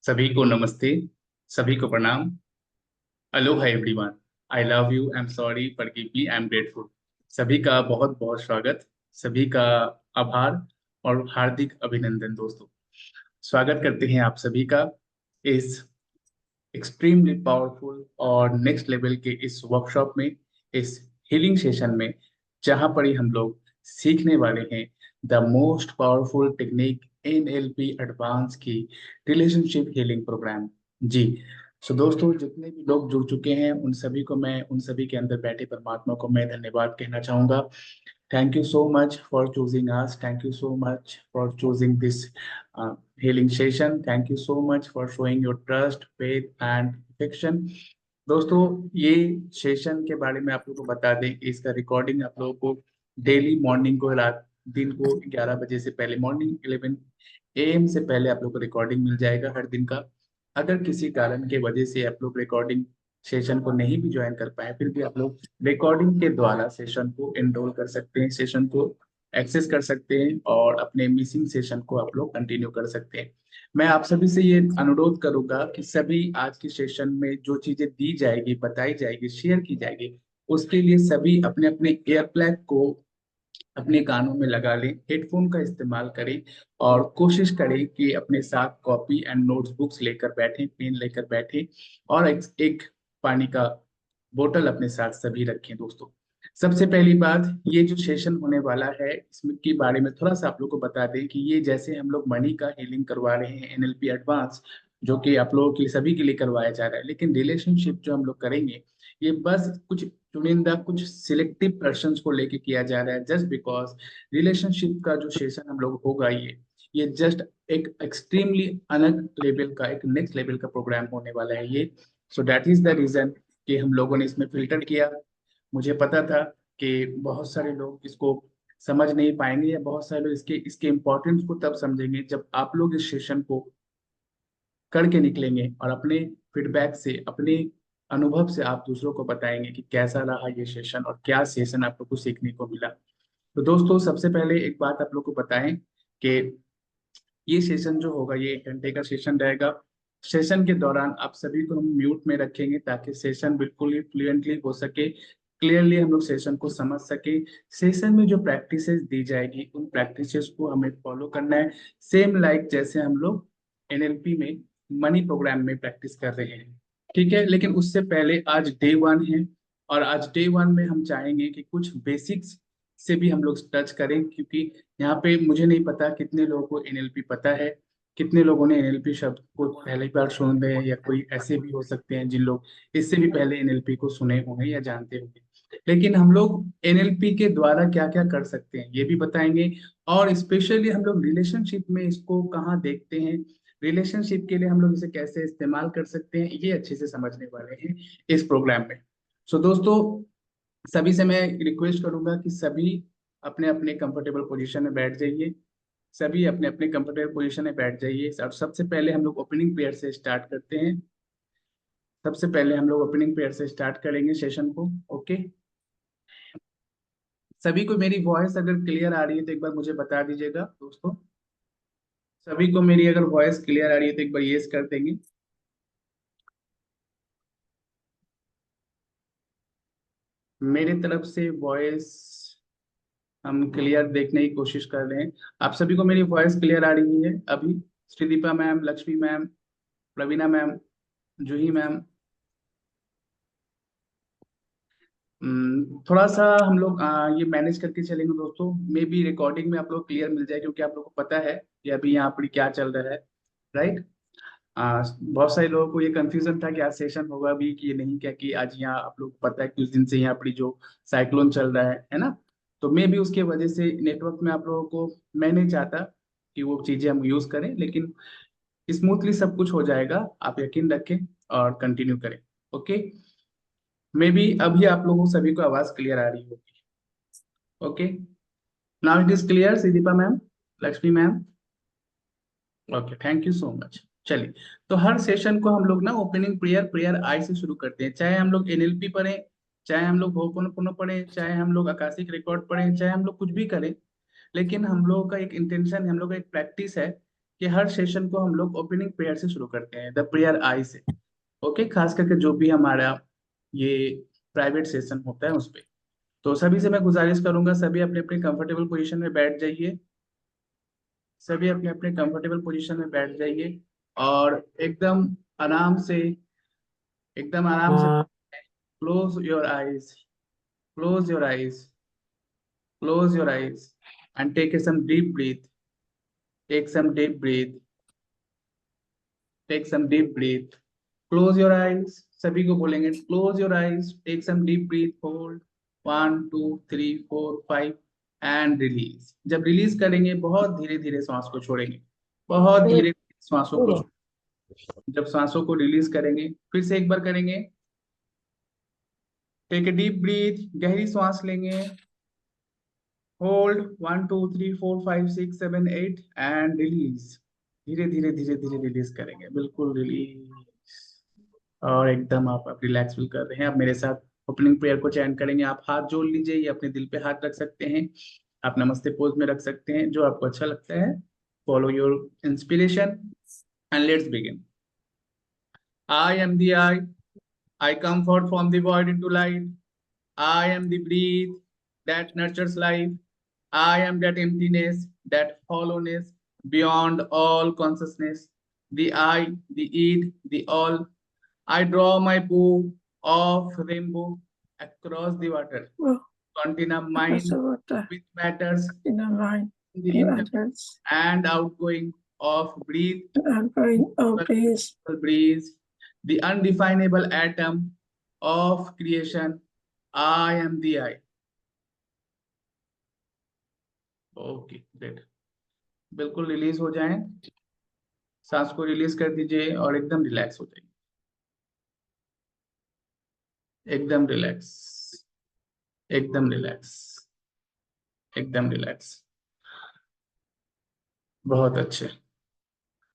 सभी को नमस्ते। सभी को प्रणाम। Aloha everyone. I love you, I am sorry, forgive me, I am grateful. सभी का बहुत बहुत स्वागत। सभी का आभार और हार्दिक अभिनंदन दोस्तों। स्वागत करते हैं आप सभी का इस एक्सट्रीमली पावरफुल और नेक्स्ट लेवल के इस वर्कशॉप में, इस हीलिंग सेशन में, जहां पर ही हम लोग सीखने वाले हैं the most powerful technique NLP advance की रिलेशनशिप हीलिंग प्रोग्राम। जी। सो दोस्तों, जितने भी लोग जुड़ चुके हैं उन सभी के अंदर बैठे परमात्मा को मैं धन्यवाद कहना चाहूंगा। Thank you so much for choosing us. Thank you so much for choosing this healing session. Thank you so much for showing your trust, faith and affection. दोस्तों, ये सेशन के बारे में आप लोगों को बता दें, इसका रिकॉर्डिंग आप लोगों को डेली मॉर्निंग को, रात दिन को 11 बजे से पहले, मॉर्निंग 11 AM से पहले आप लोग को रिकॉर्डिंग मिल जाएगा हर दिन का। अगर किसी कारण के वजह से आप लोग रिकॉर्डिंग सेशन को नहीं भी ज्वाइन कर पाए, फिर भी आप लोग रिकॉर्डिंग के द्वारा सेशन को एनरोल कर सकते हैं, सेशन को एक्सेस कर सकते हैं और अपने मिसिंग सेशन को आप लोग कंटिन्यू कर सकते हैं। मैं आप सभी से ये अनुरोध करूंगा कि सभी आज की सेशन में जो चीजें दी जाएगी, बताई जाएगी, शेयर की जाएगी, उसके लिए सभी अपने अपने एयर प्लग को अपने कानों में लगा लें, हेडफोन का इस्तेमाल करें और कोशिश करें कि अपने साथ कॉपी एंड नोट्स बुक्स लेकर बैठें, पेन लेकर बैठें और एक पानी का बोतल अपने साथ सभी रखें दोस्तों। सबसे पहली बात, ये जो सेशन होने वाला है इसमें के बारे में थोड़ा सा आप लोग को बता दें कि ये जैसे हम लोग मनी का हीलिंग करवा रहे हैं एनएलपी एडवांस, जो कि आप लोगों के सभी के लिए करवाया जा रहा है, लेकिन रिलेशनशिप जो हम लोग करेंगे ये बस कुछ चुनिंदा, कुछ सिलेक्टिव पर्सन्स को लेके किया जा रहा है, जस्ट बिकॉज रिलेशनशिप का जो सेशन हम लोग होगा ये जस्ट एक एक्सट्रीमली अलग लेवल का, एक नेक्स्ट लेवल का प्रोग्राम होने वाला है ये। So that is the reason कि हम लोगों ने इसमें फिल्टर किया। मुझे पता था कि बहुत सारे लोग इसको समझ नहीं पाएंगे या बहुत सारे लोग इसके इसके इम्पोर्टेंस को तब समझेंगे जब आप लोग इस सेशन को करके निकलेंगे और अपने फीडबैक से, अपने अनुभव से आप दूसरों को बताएंगे कि कैसा रहा ये सेशन और क्या सेशन आप लोग को सीखने को मिला। तो दोस्तों, सबसे पहले एक बात आप लोग को बताएं कि ये सेशन जो होगा ये 1 घंटे का सेशन रहेगा। सेशन के दौरान आप सभी को हम म्यूट में रखेंगे ताकि सेशन बिल्कुल ही फ्लुएंटली हो सके, क्लियरली हम लोग सेशन को समझ सके। सेशन में जो प्रैक्टिसेस दी जाएगी उन प्रैक्टिसेस को हमें फॉलो करना है, सेम लाइक जैसे हम लोग एनएलपी में मनी प्रोग्राम में प्रैक्टिस कर रहे हैं। ठीक है, लेकिन उससे पहले आज डे 1 है और आज डे 1 में हम चाहेंगे कि कुछ बेसिक्स से भी हम लोग टच करें, क्योंकि यहाँ पे मुझे नहीं पता कितने लोगों को एनएलपी पता है, कितने लोगों ने एनएलपी शब्द को पहली बार सुन रहे हैं, या कोई ऐसे भी हो सकते हैं जिन लोग इससे भी पहले एनएलपी को सुने होंगे या जानते होंगे। लेकिन हम लोग एनएलपी के द्वारा क्या क्या कर सकते हैं ये भी बताएंगे, और स्पेशली हम लोग रिलेशनशिप में इसको कहाँ देखते हैं, रिलेशनशिप के लिए हम लोग इसे कैसे इस्तेमाल कर सकते हैं, ये अच्छे से समझने वाले हैं इस प्रोग्राम में। सो दोस्तों, सभी से मैं रिक्वेस्ट करूंगा कि सभी अपने अपने कंफर्टेबल पोजीशन में बैठ जाइए, सभी अपने अपने कंफर्टेबल पोजीशन में बैठ जाइए। और सबसे पहले हम लोग ओपनिंग पेयर से स्टार्ट करते हैं। सबसे पहले हम लोग ओपनिंग पेयर से स्टार्ट करेंगे सेशन को। ओके, सभी को मेरी वॉइस अगर क्लियर आ रही है तो एक बार मुझे बता दीजिएगा दोस्तों। सभी को मेरी अगर वॉइस क्लियर आ रही है तो एक बार यस कर देंगे। मेरी तरफ से वॉइस हम क्लियर देखने की कोशिश कर रहे हैं। आप सभी को मेरी वॉइस क्लियर आ रही है अभी? श्रीदीपा मैम, लक्ष्मी मैम, प्रवीणा मैम, जूही मैम। थोड़ा सा हम लोग ये मैनेज करके चलेंगे दोस्तों। मे बी रिकॉर्डिंग में आप लोग क्लियर मिल जाए, क्योंकि आप लोग को पता है कि अभी यहाँ पर क्या चल रहा है, राइट? बहुत सारे लोगों को ये कंफ्यूजन था कि आज सेशन होगा भी कि ये नहीं, क्या कि आज यहाँ आप लोग को पता है कि उस दिन से यहाँ पर जो साइक्लोन चल रहा है ना, तो मे भी उसके वजह से नेटवर्क में आप लोगों को, मैं नहीं चाहता कि वो चीजें हम यूज करें, लेकिन स्मूथली सब कुछ हो जाएगा, आप यकीन रखें और कंटिन्यू करें। ओके, मे बी अभी आप लोगों सभी को आवाज क्लियर आ रही होगी। Okay, now it is clear Sideepa ma'am, Lakshmi ma'am. Okay, thank you so much. चलिए, तो हर सेशन को हम लोग ना ओपनिंग प्रेयर, प्रेयर आई से शुरू करते हैं। चाहे हम लोग एनएलपी पढ़ें, चाहे हम लोग होपोनोपोनो पढ़ें, चाहे हम लोग आकाशिक रिकॉर्ड पढ़ें, चाहे हम लोग कुछ भी करें, लेकिन हम लोगों का एक इंटेंशन है, हम लोग का एक प्रैक्टिस है कि हर सेशन को हम लोग ओपनिंग प्रेयर से शुरू करते हैं, द प्रेयर आई से। ओके, खास करके जो भी हमारा ये प्राइवेट सेशन होता है उस पे। तो सभी से मैं गुजारिश करूंगा, सभी अपने अपने कंफर्टेबल पोजीशन में बैठ जाइए। सभी अपने अपने कंफर्टेबल पोजीशन में बैठ जाइए और एकदम आराम से close your eyes, close your eyes, close your eyes and take some deep breath, take some deep breath, take some deep breath, close your eyes। सभी को बोलेंगे close your eyes, take some deep breath, hold 1 2 3 4 5 and release. जब release करेंगे बहुत धीरे धीरे सांस को छोड़ेंगे, बहुत धीरे धीरे सांसों को जब सांसों को रिलीज करेंगे, फिर से एक बार करेंगे। टेक ए डीप ब्रीथ, गहरी सांस लेंगे, होल्ड 1 2 3 4 5 6 7 8 एंड रिलीज। धीरे धीरे धीरे धीरे रिलीज करेंगे, बिल्कुल रिलीज। और एकदम आप रिलैक्स फील कर रहे हैं। आप मेरे साथ ओपनिंग प्रेयर को चैन करेंगे। आप हाथ जोड़ लीजिए या अपने दिल पे हाथ रख सकते हैं, आप नमस्ते पोज में रख सकते हैं, जो आपको अच्छा लगता है। Follow your inspiration and let's begin. I am the I come forth from the void into light. I am the breath that nurtures life. I am that emptiness, that hollowness beyond all consciousness. The I, the id, the all. I draw my bow of rainbow across the water. Contain a mind which matters in the incoming and outgoing of breeze, the undefinable atom of creation. I am the I. Okay great. बिल्कुल release हो जाएं, सांस को release कर दीजिए और एकदम relax हो जाइए, एकदम रिलैक्स, एकदम रिलैक्स, एकदम रिलैक्स। बहुत अच्छे।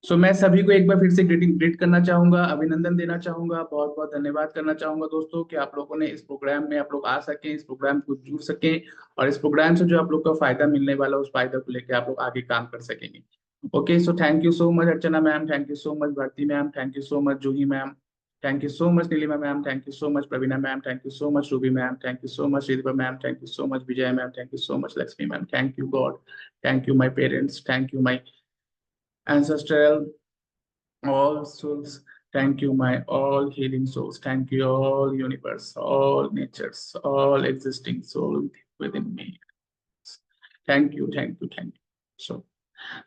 मैं सभी को एक बार फिर से ग्रीट करना चाहूंगा, अभिनंदन देना चाहूंगा, बहुत बहुत धन्यवाद करना चाहूंगा दोस्तों कि आप लोगों ने इस प्रोग्राम में आप लोग आ सके, इस प्रोग्राम को जुड़ सके और इस प्रोग्राम से जो आप लोग का फायदा मिलने वाला उस फायदा को लेकर आप लोग आगे काम कर सकेंगे। Okay, so thank you so much Archana ma'am, thank you so much Bharti ma'am, thank you so much Juhi ma'am, thank you so much Neelima ma'am, thank you so much Praveena ma'am, thank you so much Ruby ma'am, thank you so much Shreedeepa ma'am, thank you so much Vijay ma'am, thank you so much Lakshmi ma'am, thank you God, thank you my parents, thank you my ancestral all souls. Thank you, my all healing souls. Thank you, all universe, all natures, all existing soul within me. Thank you, thank you, thank you.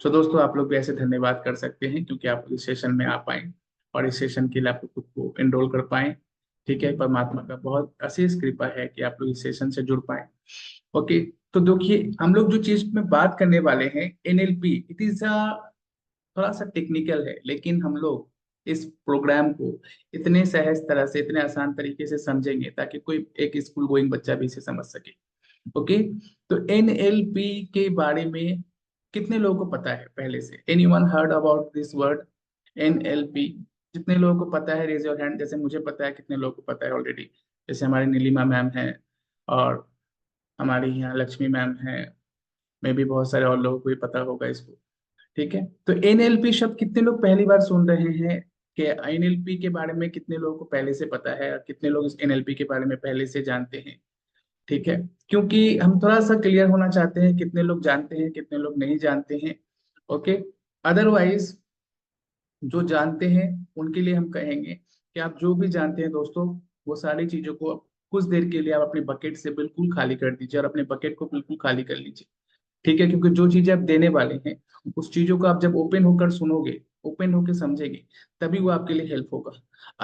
So दोस्तों, आप लोग भी ऐसे धन्यवाद कर सकते हैं क्योंकि आप इस सेशन में आ पाए और इस सेशन के लिए आप खुद को एनरोल कर पाए। ठीक है, परमात्मा का बहुत अशेष कृपा है कि आप लोग इस सेशन से जुड़ पाए। ओके, तो देखिए हम लोग जो चीज में बात करने वाले हैं, एनएलपी, इट इज थोड़ा सा टेक्निकल है, लेकिन हम लोग इस प्रोग्राम को इतने सहज तरह से, इतने आसान तरीके से समझेंगे ताकि कोई एक स्कूल गोइंग बच्चा भी इसे समझ सके। ओके, तो एनएलपी के बारे में कितने लोगों को पता है पहले से? Anyone heard about this word NLP? जितने लोगों को पता है रेज योर हैंड। जैसे मुझे पता है, कितने लोगों को पता है ऑलरेडी? जैसे हमारी नीलिमा मैम है और हमारी यहाँ लक्ष्मी मैम है, मे भी बहुत सारे और लोगों को भी पता होगा इसको। ठीक है, तो एनएलपी शब्द कितने लोग पहली बार सुन रहे हैं? कि एनएलपी के बारे में कितने लोगों को पहले से पता है और कितने लोग इस एनएलपी के बारे में पहले से जानते हैं? ठीक है, क्योंकि हम थोड़ा सा क्लियर होना चाहते हैं कितने लोग जानते हैं कितने लोग नहीं जानते हैं। ओके, अदरवाइज जो जानते हैं उनके लिए हम कहेंगे कि आप जो भी जानते हैं दोस्तों, वो सारी चीजों को कुछ देर के लिए आप अपने बकेट से बिल्कुल खाली कर दीजिए और अपने बकेट को बिल्कुल खाली कर लीजिए। ठीक है, क्योंकि जो चीजें आप देने वाले हैं उस चीजों को आप जब ओपन होकर सुनोगे, ओपन होकर समझेंगे, तभी वो आपके लिए हेल्प होगा।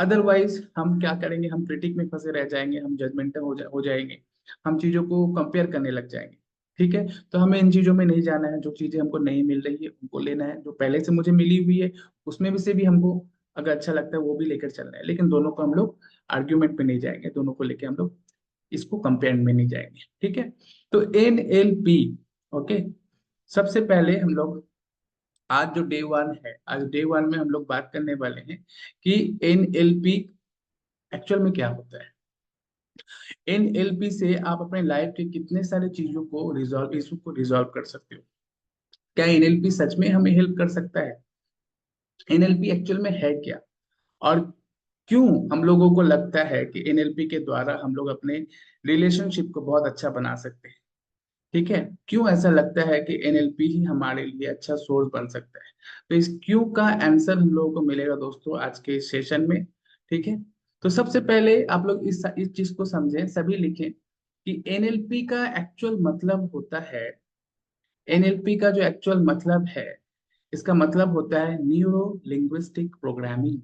अदरवाइज हम क्या करेंगे, हम क्रिटिक में फंसे रह जाएंगे, हम जजमेंटल हो जाएंगे, हम चीजों को कंपेयर करने लग जाएंगे। ठीक है, तो हमें इन चीजों में नहीं जाना है। जो चीजें हमको नहीं मिल रही है उनको लेना है, जो पहले से मुझे मिली हुई है उसमें भी से भी हमको अगर अच्छा लगता है वो भी लेकर चलना है, लेकिन दोनों को हम लोग आर्ग्यूमेंट में नहीं जाएंगे, दोनों को लेकर हम लोग इसको कंपेयर में नहीं जाएंगे। ठीक है, तो एनएलपी। ओके, सबसे पहले हम लोग आज जो डे वन है, आज डे वन में हम लोग बात करने वाले हैं कि एनएलपी एक्चुअल में क्या होता है। एनएलपी से आप अपने लाइफ के कितने सारे चीजों को रिजॉल्व इशू को रिजॉल्व कर सकते हो। क्या एनएलपी सच में हमें हेल्प कर सकता है? एनएलपी एक्चुअल में है क्या? और क्यों हम लोगों को लगता है कि एनएलपी के द्वारा हम लोग अपने रिलेशनशिप को बहुत अच्छा बना सकते हैं? ठीक है, क्यों ऐसा लगता है कि एनएलपी ही हमारे लिए अच्छा सोर्स बन सकता है? तो इस क्यों का आंसर हम लोगों को मिलेगा दोस्तों आज के इस सेशन में। ठीक है, तो सबसे पहले आप लोग इस चीज को समझें, सभी लिखें कि एनएलपी का एक्चुअल मतलब होता है, एनएलपी का जो एक्चुअल मतलब है, इसका मतलब होता है neuro linguistic programming.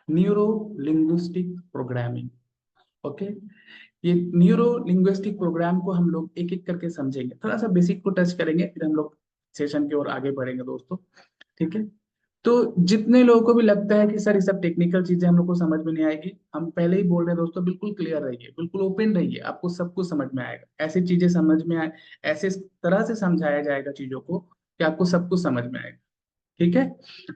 Neuro linguistic programming, okay. ये न्यूरो लिंग्विस्टिक प्रोग्राम को हम लोग एक एक करके समझेंगे, थोड़ा सा बेसिक को टच करेंगे, फिर हम लोग सेशन की ओर आगे बढ़ेंगे दोस्तों। ठीक है, तो जितने लोगों को भी लगता है कि सर ये सब टेक्निकल चीजें हम लोग को समझ में नहीं आएगी, हम पहले ही बोल रहे हैं दोस्तों, बिल्कुल क्लियर रहिए, बिल्कुल ओपन रहिए, आपको सब कुछ समझ में आएगा। ऐसी चीजें समझ में आए, ऐसे तरह से समझाया जाएगा चीजों को कि आपको सब कुछ समझ में आएगा। ठीक है,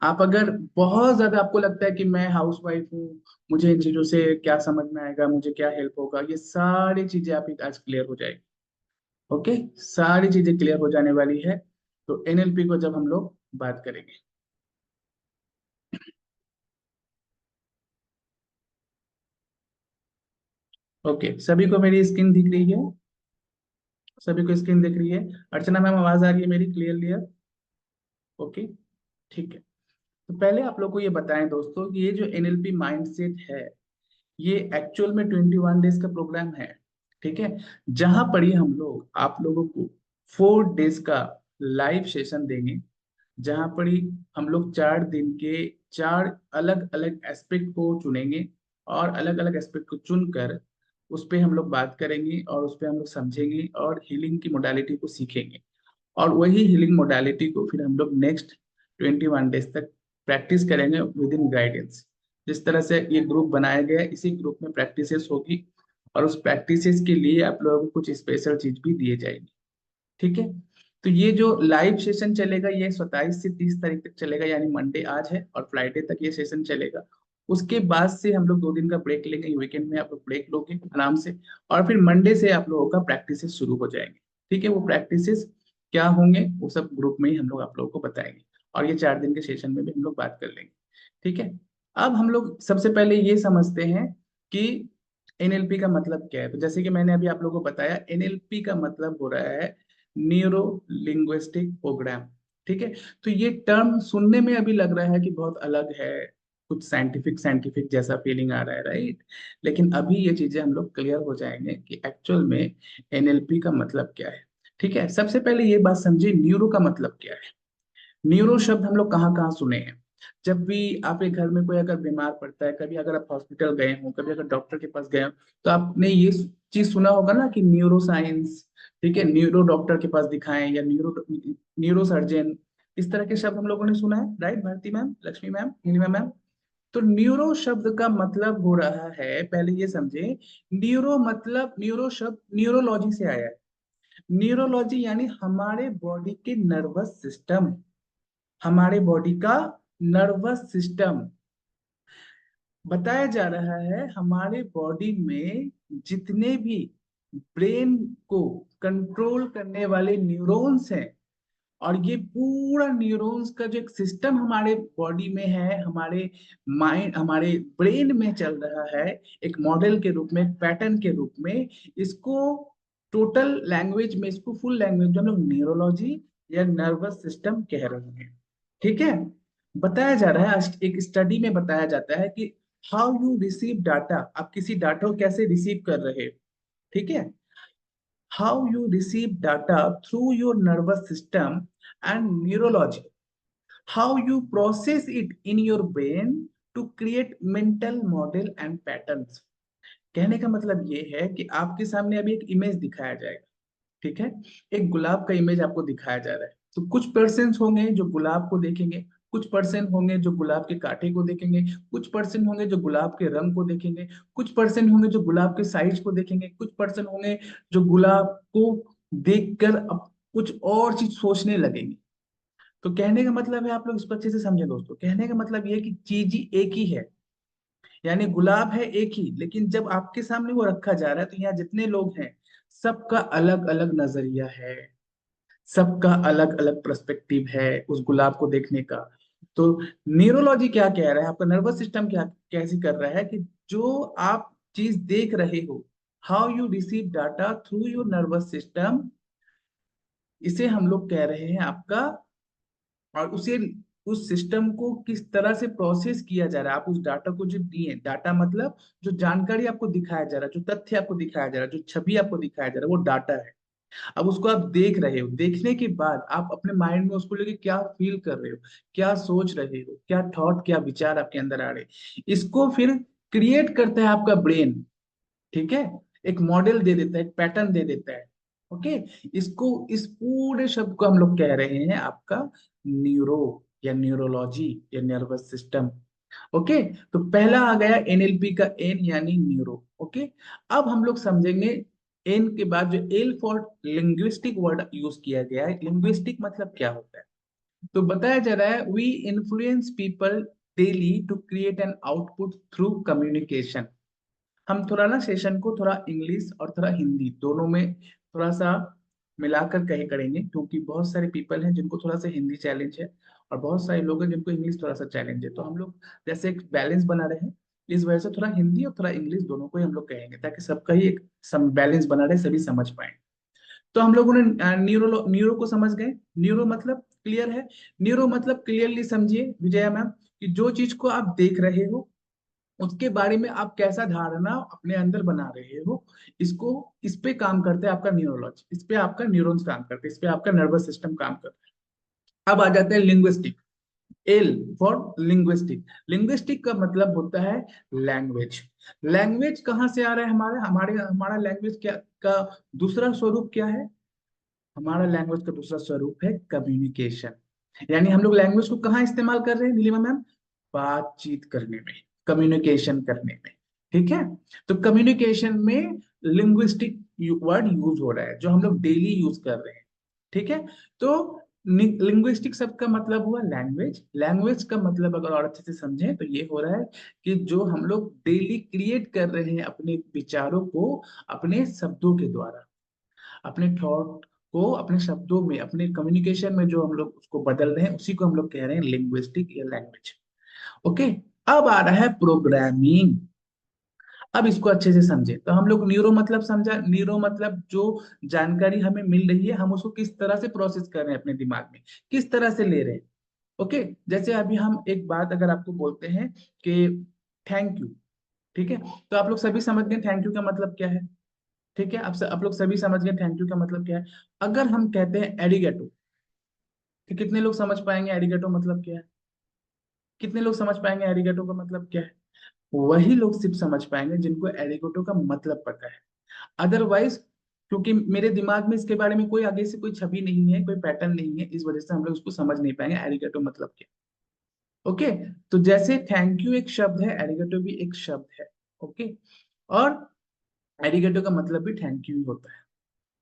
आप अगर बहुत ज्यादा आपको लगता है कि मैं हाउस वाइफ हूँ, मुझे इन चीजों से क्या समझ में आएगा, मुझे क्या हेल्प होगा, ये सारी चीजें आप आज क्लियर हो जाएगी। ओके, सारी चीजें क्लियर हो जाने वाली है। तो एनएलपी को जब हम लोग बात करेंगे, ओके, सभी को मेरी स्क्रीन दिख रही है? सभी को स्क्रीन दिख रही है? अर्चना मैम आवाज आ रही है मेरी क्लियरली? ओके, ठीक है। तो पहले आप लोग को ये बताएं दोस्तों कि ये जो एनएलपी माइंडसेट है, ये एक्चुअल में 21 डेज का प्रोग्राम है। ठीक है, जहां पर ही हम लोग आप लोगों को 4 डेज का लाइव सेशन देंगे, जहां पर ही हम लोग 4 दिन के 4 अलग अलग एस्पेक्ट को चुनेंगे, और अलग अलग एस्पेक्ट को चुनकर उस पे हम लोग बात करेंगे, और उस पे हम लोग समझेंगे और हीलिंग की मोडालिटी को सीखेंगे। और वही हीलिंग मोडालिटी को फिर हम लोग नेक्स्ट 21 डेज तक प्रैक्टिस करेंगे विद इन गाइडेंस। जिस तरह से ये ग्रुप बनाया गया है, इसी ग्रुप में प्रैक्टिसेस होगी, और उस प्रैक्टिसेस के लिए आप लोगों को कुछ स्पेशल चीज भी दिए जाएंगे। ठीक है, तो ये जो लाइव सेशन चलेगा ये 27 से 30 तारीख तक चलेगा, यानी मंडे आज है और फ्राइडे तक ये सेशन चलेगा। उसके बाद से हम लोग 2 दिन का ब्रेक लेंगे, वीकेंड में आप लोग ब्रेक लोगे आराम से, और फिर मंडे से आप लोगों का प्रैक्टिसेस शुरू हो जाएंगे। ठीक है, वो प्रैक्टिसेस क्या होंगे वो सब ग्रुप में ही हम लोग आप लोगों को बताएंगे, और ये 4 दिन के सेशन में भी हम लोग बात कर लेंगे। ठीक है, अब हम लोग सबसे पहले ये समझते हैं कि एनएलपी का मतलब क्या है। तो जैसे कि मैंने अभी आप लोगों को बताया, एनएलपी का मतलब हो रहा है न्यूरो लिंग्विस्टिक प्रोग्राम। ठीक है, तो ये टर्म सुनने में अभी लग रहा है कि बहुत अलग है, कुछ साइंटिफिक साइंटिफिक जैसा फीलिंग आ रहा है, राइट? लेकिन अभी ये चीजें हम लोग क्लियर हो जाएंगे कि एक्चुअल में एनएलपी का मतलब क्या है। ठीक है, सबसे पहले ये बात समझिए, न्यूरो का मतलब क्या है। न्यूरो शब्द हम लोग कहाँ कहाँ सुने हैं? जब भी आपके घर में कोई अगर बीमार पड़ता है, कभी अगर आप हॉस्पिटल गए हो, कभी अगर डॉक्टर के पास गए हो, तो आपने ये चीज सुना होगा ना कि न्यूरो साइंस, ठीक है, न्यूरो डॉक्टर के पास दिखाएं, या न्यूरो न्यूरो सर्जन, इस तरह के शब्द हम लोगों ने सुना है, right? Bharti ma'am, Lakshmi ma'am, Neelima ma'am. तो न्यूरो शब्द का मतलब हो रहा है, पहले ये समझे, न्यूरो मतलब, न्यूरो शब्द न्यूरोलॉजी से आया है। न्यूरोलॉजी यानी हमारे बॉडी के नर्वस सिस्टम, हमारे बॉडी का नर्वस सिस्टम। बताया जा रहा है हमारे बॉडी में जितने भी ब्रेन को कंट्रोल करने वाले न्यूरॉन्स हैं, और ये पूरा न्यूरॉन्स का जो एक सिस्टम हमारे बॉडी में है, हमारे माइंड, हमारे ब्रेन में चल रहा है, एक मॉडल के रूप में, एक पैटर्न के रूप में, इसको टोटल लैंग्वेज में, इसको फुल लैंग्वेज में हम लोग न्यूरोलॉजी या नर्वस सिस्टम कह रहे हैं। ठीक है, बताया जा रहा है, एक स्टडी में बताया जाता है कि हाउ यू रिसीव डाटा, आप किसी डाटा को कैसे रिसीव कर रहे हो। ठीक है, how you receive data through your nervous system and neurology, how you process it in your brain to create mental model and patterns। कहने का मतलब ये है कि आपके सामने अभी एक इमेज दिखाया जाएगा। ठीक है, एक गुलाब का इमेज आपको दिखाया जा रहा है, तो कुछ पर्सन होंगे जो गुलाब को देखेंगे, कुछ पर्सन होंगे जो गुलाब के कांटे को देखेंगे, कुछ पर्सन होंगे जो गुलाब के रंग को देखेंगे, कुछ पर्सन होंगे जो गुलाब के साइज को देखेंगे, कुछ पर्सन होंगे जो गुलाब को देखकर अब कुछ और चीज सोचने लगेंगे। तो कहने का मतलब है, आप लोग इसको अच्छे से समझे दोस्तों, कहने का मतलब ये है कि चीज ही एक ही है, यानी गुलाब है एक ही, लेकिन जब आपके सामने वो रखा जा रहा है तो यहाँ जितने लोग हैं सबका अलग अलग नजरिया है, सबका अलग अलग पर्सपेक्टिव है उस गुलाब को देखने का। तो न्यूरोलॉजी क्या कह रहा है, आपका नर्वस सिस्टम क्या कैसे कर रहा है कि जो आप चीज देख रहे हो, how you receive data through your nervous system, इसे हम लोग कह रहे हैं आपका। और उसे, उस सिस्टम को किस तरह से प्रोसेस किया जा रहा है, आप उस डाटा को जो दिए, डाटा मतलब जो जानकारी आपको दिखाया जा रहा है, जो तथ्य आपको दिखाया जा रहा है, जो छवि आपको दिखाया जा रहा है, वो डाटा है। अब उसको आप देख रहे हो, देखने के बाद आप अपने माइंड में उसको लेके क्या फील कर रहे हो, क्या सोच रहे हो, क्या थॉट, क्या विचार आपके अंदर आ रहे हैं, इसको फिर क्रिएट करता है आपका ब्रेन। ठीक है, एक मॉडल दे देता है, एक पैटर्न दे देता है। ओके, इसको, इस पूरे शब्द को हम लोग कह रहे हैं आपका न्यूरो या न्यूरोलॉजी या नर्वस सिस्टम। ओके, तो पहला आ गया एनएलपी का एन यानी न्यूरो। ओके, अब हम लोग समझेंगे एन के बाद जो L for linguistic word use किया गया है। लिंग्विस्टिक मतलब क्या होता है, तो बताया जा रहा है we influence people daily to create an output through communication. हम थोड़ा ना सेशन को थोड़ा इंग्लिश और थोड़ा हिंदी दोनों में थोड़ा सा मिलाकर कहे करेंगे, क्योंकि बहुत सारे पीपल हैं जिनको थोड़ा सा हिंदी चैलेंज है और बहुत सारे लोग हैं जिनको इंग्लिश थोड़ा सा चैलेंज है। तो हम लोग जैसे एक बैलेंस बना रहे हैं, इस वजह से थोड़ा हिंदी और थोड़ा इंग्लिश दोनों को ही हम लोग कहेंगे ताकि सबका ही एक बैलेंस बना रहे, सभी समझ पाए। तो हम लोगों ने न्यूरो न्यूरो को समझ गए। न्यूरो मतलब क्लियर है। न्यूरो मतलब क्लियरली समझिए विजया मैम, कि जो चीज को आप देख रहे हो उसके बारे में आप कैसा धारणा अपने अंदर बना रहे हो, इसको, इस पे काम करते हैं आपका न्यूरोलॉजी, इस पे आपका न्यूरॉन्स काम करते हैं, इस पे आपका नर्वस सिस्टम काम करता है। अब आ जाते हैं linguistic. L for linguistic. Linguistic का मतलब होता है लैंग्वेज। लैंग्वेज कहाँ से आ रहा है, हमारे हमारे हमारा लैंग्वेज क्या का दूसरा स्वरूप क्या है, हमारा लैंग्वेज का दूसरा स्वरूप है कम्युनिकेशन। यानी हम लोग लैंग्वेज को कहाँ इस्तेमाल कर रहे हैं नीलिमा मैम, बातचीत करने में, कम्युनिकेशन करने में। ठीक है, तो कम्युनिकेशन में लिंग्विस्टिक वर्ड यूज हो रहा है जो हम लोग डेली यूज कर रहे हैं। ठीक है, तो लिंग्विस्टिक शब्द का मतलब हुआ लैंग्वेज। लैंग्वेज का मतलब अगर और अच्छे से समझें तो ये हो रहा है कि जो हम लोग डेली क्रिएट कर रहे हैं अपने विचारों को अपने शब्दों के द्वारा, अपने थॉट को अपने शब्दों में, अपने कम्युनिकेशन में जो हम लोग उसको बदल रहे हैं, उसी को हम लोग कह रहे हैं लिंग्विस्टिक या लैंग्वेज। ओके, अब आ रहा है प्रोग्रामिंग। अब इसको अच्छे से समझे तो हम लोग न्यूरो मतलब समझा, न्यूरो मतलब जो जानकारी हमें मिल रही है हम उसको किस तरह से प्रोसेस कर रहे हैं अपने दिमाग में, किस तरह से ले रहे हैं। ओके, जैसे अभी हम एक बात अगर आपको बोलते हैं कि थैंक यू, ठीक है, तो आप लोग सभी समझ गए थैंक यू का मतलब क्या है। ठीक है, आप लोग सभी समझ गए थैंक यू का मतलब क्या है। अगर हम कहते हैं एरिगेटो, तो कितने लोग समझ पाएंगे एरिगेटो मतलब क्या है, कितने लोग समझ पाएंगे एरिगेटो का मतलब क्या है। वही लोग सिर्फ समझ पाएंगे जिनको एरिगेटो का मतलब पता है। अदरवाइज, क्योंकि मेरे दिमाग में इसके बारे में कोई आगे से कोई छवि नहीं है, कोई पैटर्न नहीं है, इस वजह से हम लोग उसको समझ नहीं पाएंगे एरिगेटो मतलब क्या। ओके, तो जैसे थैंक यू एक शब्द है, एरिगेटो भी एक शब्द है। ओके, और एरिगेटो का मतलब भी थैंक यू ही होता है।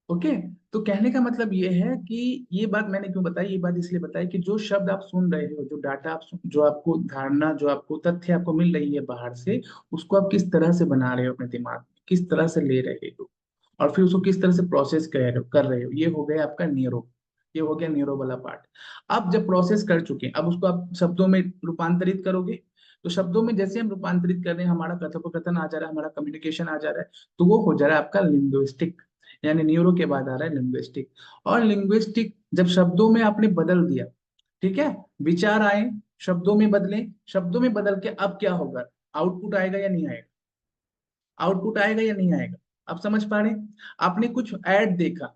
ओके, तो कहने का मतलब ये है कि ये बात मैंने क्यों बताई, ये बात इसलिए बताई कि जो शब्द आप सुन रहे हो, जो डाटा जो आपको धारणा, जो आपको तथ्य आपको मिल रही है बाहर से, उसको आप किस तरह से बना रहे हो अपने दिमाग में, किस तरह से ले रहे हो, और फिर उसको किस तरह से प्रोसेस कर रहे हो, ये हो गया आपका न्यूरो। ये हो गया न्यूरो वाला पार्ट। अब जब प्रोसेस कर चुके हैं, अब उसको आप शब्दों में रूपांतरित करोगे। तो शब्दों में जैसे हम रूपांतरित कर रहे हैं, हमारा कथोपकथन आ जा रहा है, हमारा कम्युनिकेशन आ जा रहा है, तो वो हो जा रहा है आपका लिंग्विस्टिक। यानी न्यूरो के बाद आ रहा है लिंग्विस्टिक। और लिंग्विस्टिक जब शब्दों में आपने बदल दिया, ठीक है, विचार आए, शब्दों में बदले, शब्दों में बदल के अब क्या होगा, आउटपुट आएगा या नहीं आएगा, आउटपुट आएगा या नहीं आएगा। आप समझ पा रहे हैं, आपने कुछ ऐड देखा,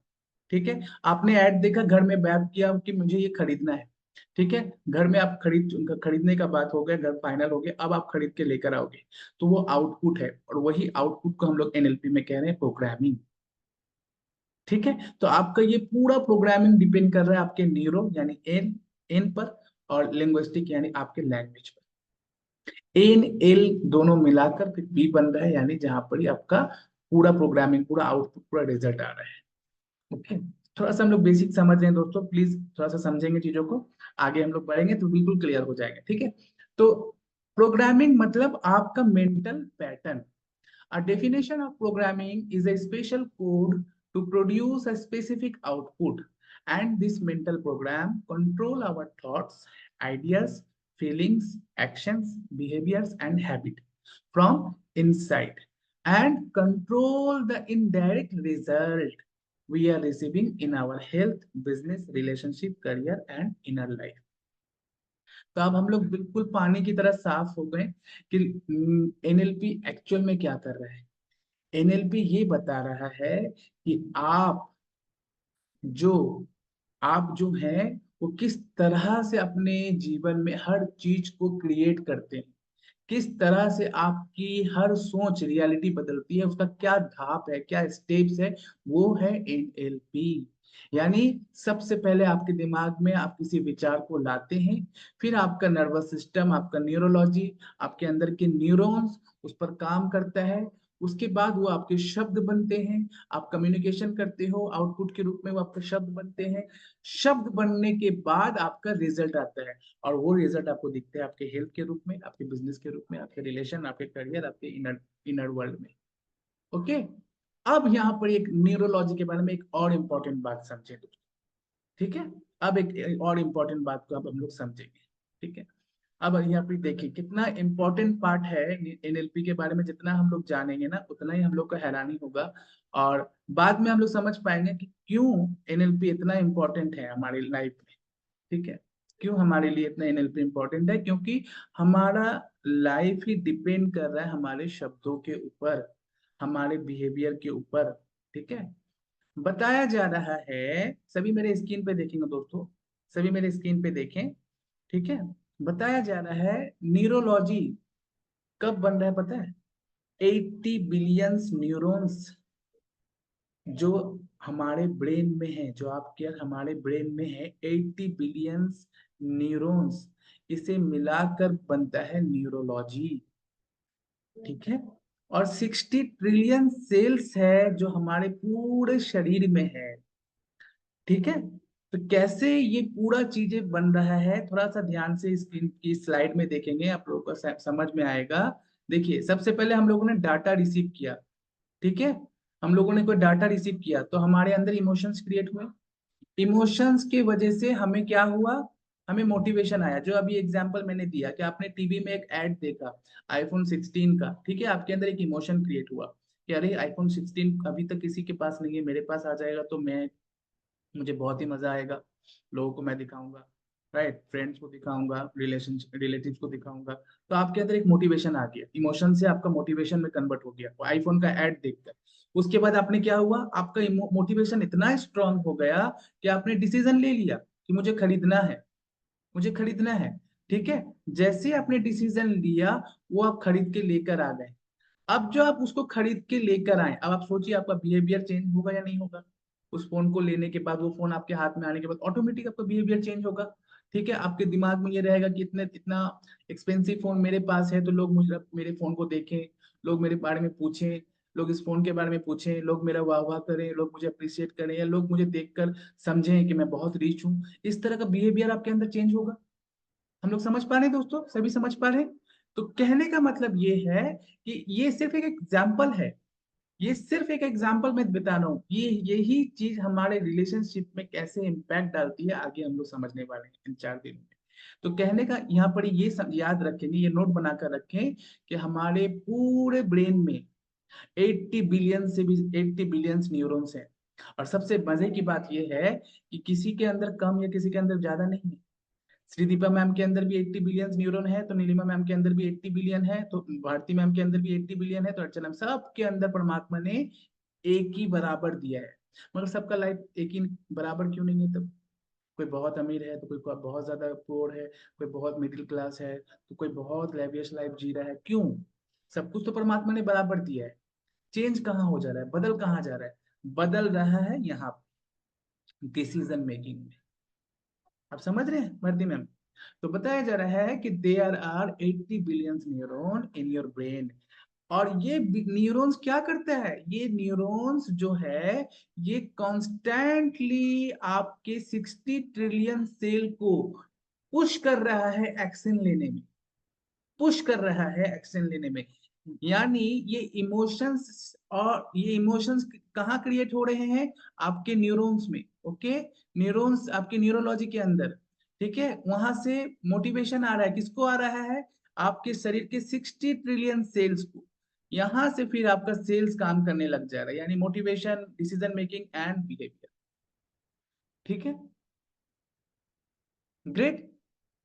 ठीक है, आपने ऐड देखा, घर में बैठ किया कि मुझे ये खरीदना है। ठीक है, घर में आप खरीदने का बात हो गया, घर फाइनल हो गया, अब आप खरीद के लेकर आओगे, तो वो आउटपुट है, और वही आउटपुट को हम लोग एनएलपी में कह रहे हैं प्रोग्रामिंग। ठीक है, तो आपका ये पूरा प्रोग्रामिंग डिपेंड कर रहा है आपके न्यूरो यानी एन, एन पर, और लिंग्विस्टिक यानी आपके लैंग्वेज पर। एन एल दोनों मिलाकर फिर बी बन रहा है, यानी जहां पर ही आपका पूरा प्रोग्रामिंग, पूरा आउटपुट, पूरा रिजल्ट आ रहा है। ओके, थोड़ा सा हम लोग बेसिक समझ रहे हैं दोस्तों, प्लीज थोड़ा सा समझेंगे चीजों को, आगे हम लोग बढ़ेंगे तो बिल्कुल क्लियर हो जाएंगे। ठीक है, तो प्रोग्रामिंग मतलब आपका mental pattern. A definition of programming is a special code to produce a specific output, and this mental program control our thoughts, ideas, feelings, actions, behaviors, and habit from inside, and control the indirect result we are receiving in our health, business, relationship, career, and inner life. तो अब हम लोग बिल्कुल पानी की तरह साफ हो गए कि एनएलपी एक्चुअल में क्या कर रहा है। एनएलपी ये बता रहा है कि जो आप जो है वो किस तरह से अपने जीवन में हर चीज को क्रिएट करते हैं, किस तरह से आपकी हर सोच रियलिटी बदलती है, उसका क्या धाप है, क्या स्टेप्स है, वो है एनएलपी। यानी सबसे पहले आपके दिमाग में आप किसी विचार को लाते हैं, फिर आपका नर्वस सिस्टम, आपका न्यूरोलॉजी, आपके अंदर के न्यूरॉन्स उस पर काम करता है। उसके बाद वो आपके शब्द बनते हैं, आप कम्युनिकेशन करते हो, आउटपुट के रूप में वो आपके शब्द बनते हैं। शब्द बनने के बाद आपका रिजल्ट आता है, और वो रिजल्ट आपको दिखते हैं आपके हेल्थ के रूप में, आपके बिजनेस के रूप में, आपके रिलेशन, आपके करियर, आपके इनर इनर वर्ल्ड में। ओके। अब यहाँ पर एक न्यूरोलॉजी के बारे में एक और इम्पोर्टेंट बात समझे दोस्तों। ठीक है। अब एक और इम्पोर्टेंट बात को अब हम लोग समझेंगे। ठीक है। अब यहाँ पे देखिए कितना इम्पोर्टेंट पार्ट है एनएलपी के बारे में। जितना हम लोग जानेंगे ना उतना ही हम लोग को हैरानी होगा, और बाद में हम लोग समझ पाएंगे कि क्यों एनएलपी इतना इम्पोर्टेंट है हमारी लाइफ में। ठीक है। क्यों हमारे लिए इतना एनएलपी इम्पोर्टेंट है, क्योंकि हमारा लाइफ ही डिपेंड कर रहा है हमारे शब्दों के ऊपर, हमारे बिहेवियर के ऊपर। ठीक है। बताया जा रहा है, सभी मेरे स्क्रीन पे देखेंगे दोस्तों, सभी मेरे स्क्रीन पे देखें। ठीक है। बताया जा रहा है न्यूरोलॉजी कब बन रहा है पता है? 80 बिलियंस न्यूरॉन्स जो हमारे ब्रेन में है, जो आपके हमारे ब्रेन में है, 80 बिलियंस न्यूरॉन्स, इसे मिलाकर बनता है न्यूरोलॉजी। ठीक है। और 60 ट्रिलियन सेल्स है जो हमारे पूरे शरीर में है। ठीक है। तो कैसे ये पूरा चीजें बन रहा है, थोड़ा सा ध्यान से स्क्रीन की स्लाइड में देखेंगे, आप लोगों को समझ में आएगा। देखिए सबसे पहले हम लोगों ने डाटा रिसीव किया। ठीक है। हम लोगों ने कोई डाटा रिसीव किया तो हमारे अंदर इमोशंस क्रिएट हुए। इमोशंस की वजह से हमें क्या हुआ, हमें मोटिवेशन आया। जो अभी एग्जांपल मैंने दिया कि आपने टीवी में एक ऐड देखा आईफोन 16 का। ठीक है। आपके अंदर एक इमोशन क्रिएट हुआ कि अरे आईफोन 16 अभी तक किसी के पास नहीं है, मेरे पास आ जाएगा तो मुझे बहुत ही मजा आएगा, लोगों को मैं दिखाऊंगा, राइट, फ्रेंड्स को दिखाऊंगा, रिलेटिव्स को दिखाऊंगा। तो आपके अंदर एक मोटिवेशन आ गया, इमोशन से आपका मोटिवेशन में कन्वर्ट हो गया वो आईफोन का ऐड देखकर। उसके बाद आपने क्या हुआ, आपका मोटिवेशन इतना स्ट्रांग हो गया कि आपने डिसीजन ले लिया कि मुझे खरीदना है, मुझे खरीदना है। ठीक है। जैसे आपने डिसीजन लिया, वो आप खरीद के लेकर आ गए। अब जो आप उसको खरीद के लेकर आए, अब आप सोचिए आपका बिहेवियर चेंज होगा या नहीं होगा। उस फोन को लेने के बाद, वो फोन आपके हाथ में आने के बाद ऑटोमेटिक आपका बिहेवियर चेंज होगा। ठीक है। आपके दिमाग में ये रहेगा कि इतने इतना एक्सपेंसिव फोन मेरे पास है तो लोग मुझे मेरे फोन को देखें, लोग मेरे बारे में पूछें, लोग इस फोन के बारे में पूछें, लोग मेरा वाह वाह करें, लोग मुझे अप्रिशिएट करें, या लोग मुझे देखकर समझें कि मैं बहुत रिच हूँ। इस तरह का बिहेवियर आपके अंदर चेंज होगा। हम लोग समझ पा रहे हैं दोस्तों, सभी समझ पा रहे हैं? तो कहने का मतलब ये है कि ये सिर्फ एक एग्जाम्पल है, ये सिर्फ एक एग्जाम्पल मैं बता रहा हूँ। ये यही चीज हमारे रिलेशनशिप में कैसे इम्पैक्ट डालती है आगे हम लोग समझने वाले हैं इन 4 दिनों में। तो कहने का यहाँ पर ये याद रखेंगे, ये नोट बनाकर रखें कि हमारे पूरे ब्रेन में 80 बिलियन से भी 80 बिलियन न्यूरॉन्स हैं। और सबसे मजे की बात यह है कि किसी के अंदर कम या किसी के अंदर ज्यादा नहीं है। श्रीदीपा मैम के अंदर भी 80 बिलियन न्यूरॉन है, तो नीलिमा मैम के अंदर भी 80 बिलियन है, तो भारती मैम के अंदर भी 80 बिलियन है, तो अर्चना मैम, सबके अंदर परमात्मा ने एक ही बराबर दिया है। मगर सबका लाइफ एक ही बराबर क्यों नहीं है तब? कोई बहुत अमीर है तो कोई बहुत ज्यादा पुअर है, कोई बहुत मिडिल क्लास है तो कोई बहुत लेवियस लाइफ जी रहा है। क्यों? सब कुछ तो परमात्मा ने बराबर दिया है। चेंज कहाँ हो जा रहा है, बदल कहाँ जा रहा है? बदल रहा है यहाँ डिसीजन मेकिंग में। आप समझ रहे हैं भारती मैम? तो बताया जा रहा है कि there are 80 billion neuron in your brain. और ये न्यूरॉन्स क्या करता है, ये न्यूरॉन्स जो है ये कॉन्स्टेंटली आपके 60 ट्रिलियन सेल को पुश कर रहा है एक्शन लेने में। पुश कर रहा है एक्शन लेने में। यानी ये इमोशंस, और ये इमोशंस कहाँ क्रिएट हो रहे हैं? आपके न्यूरॉन्स में। ओके, न्यूरॉन्स आपके न्यूरोलॉजी के अंदर, ठीक है, वहां से मोटिवेशन आ रहा है। किसको आ रहा है? आपके शरीर के 60 ट्रिलियन सेल्स को। यहां से फिर आपका सेल्स काम करने लग जा रहा है, यानी motivation, decision making and behaviour. ठीक है, ग्रेट।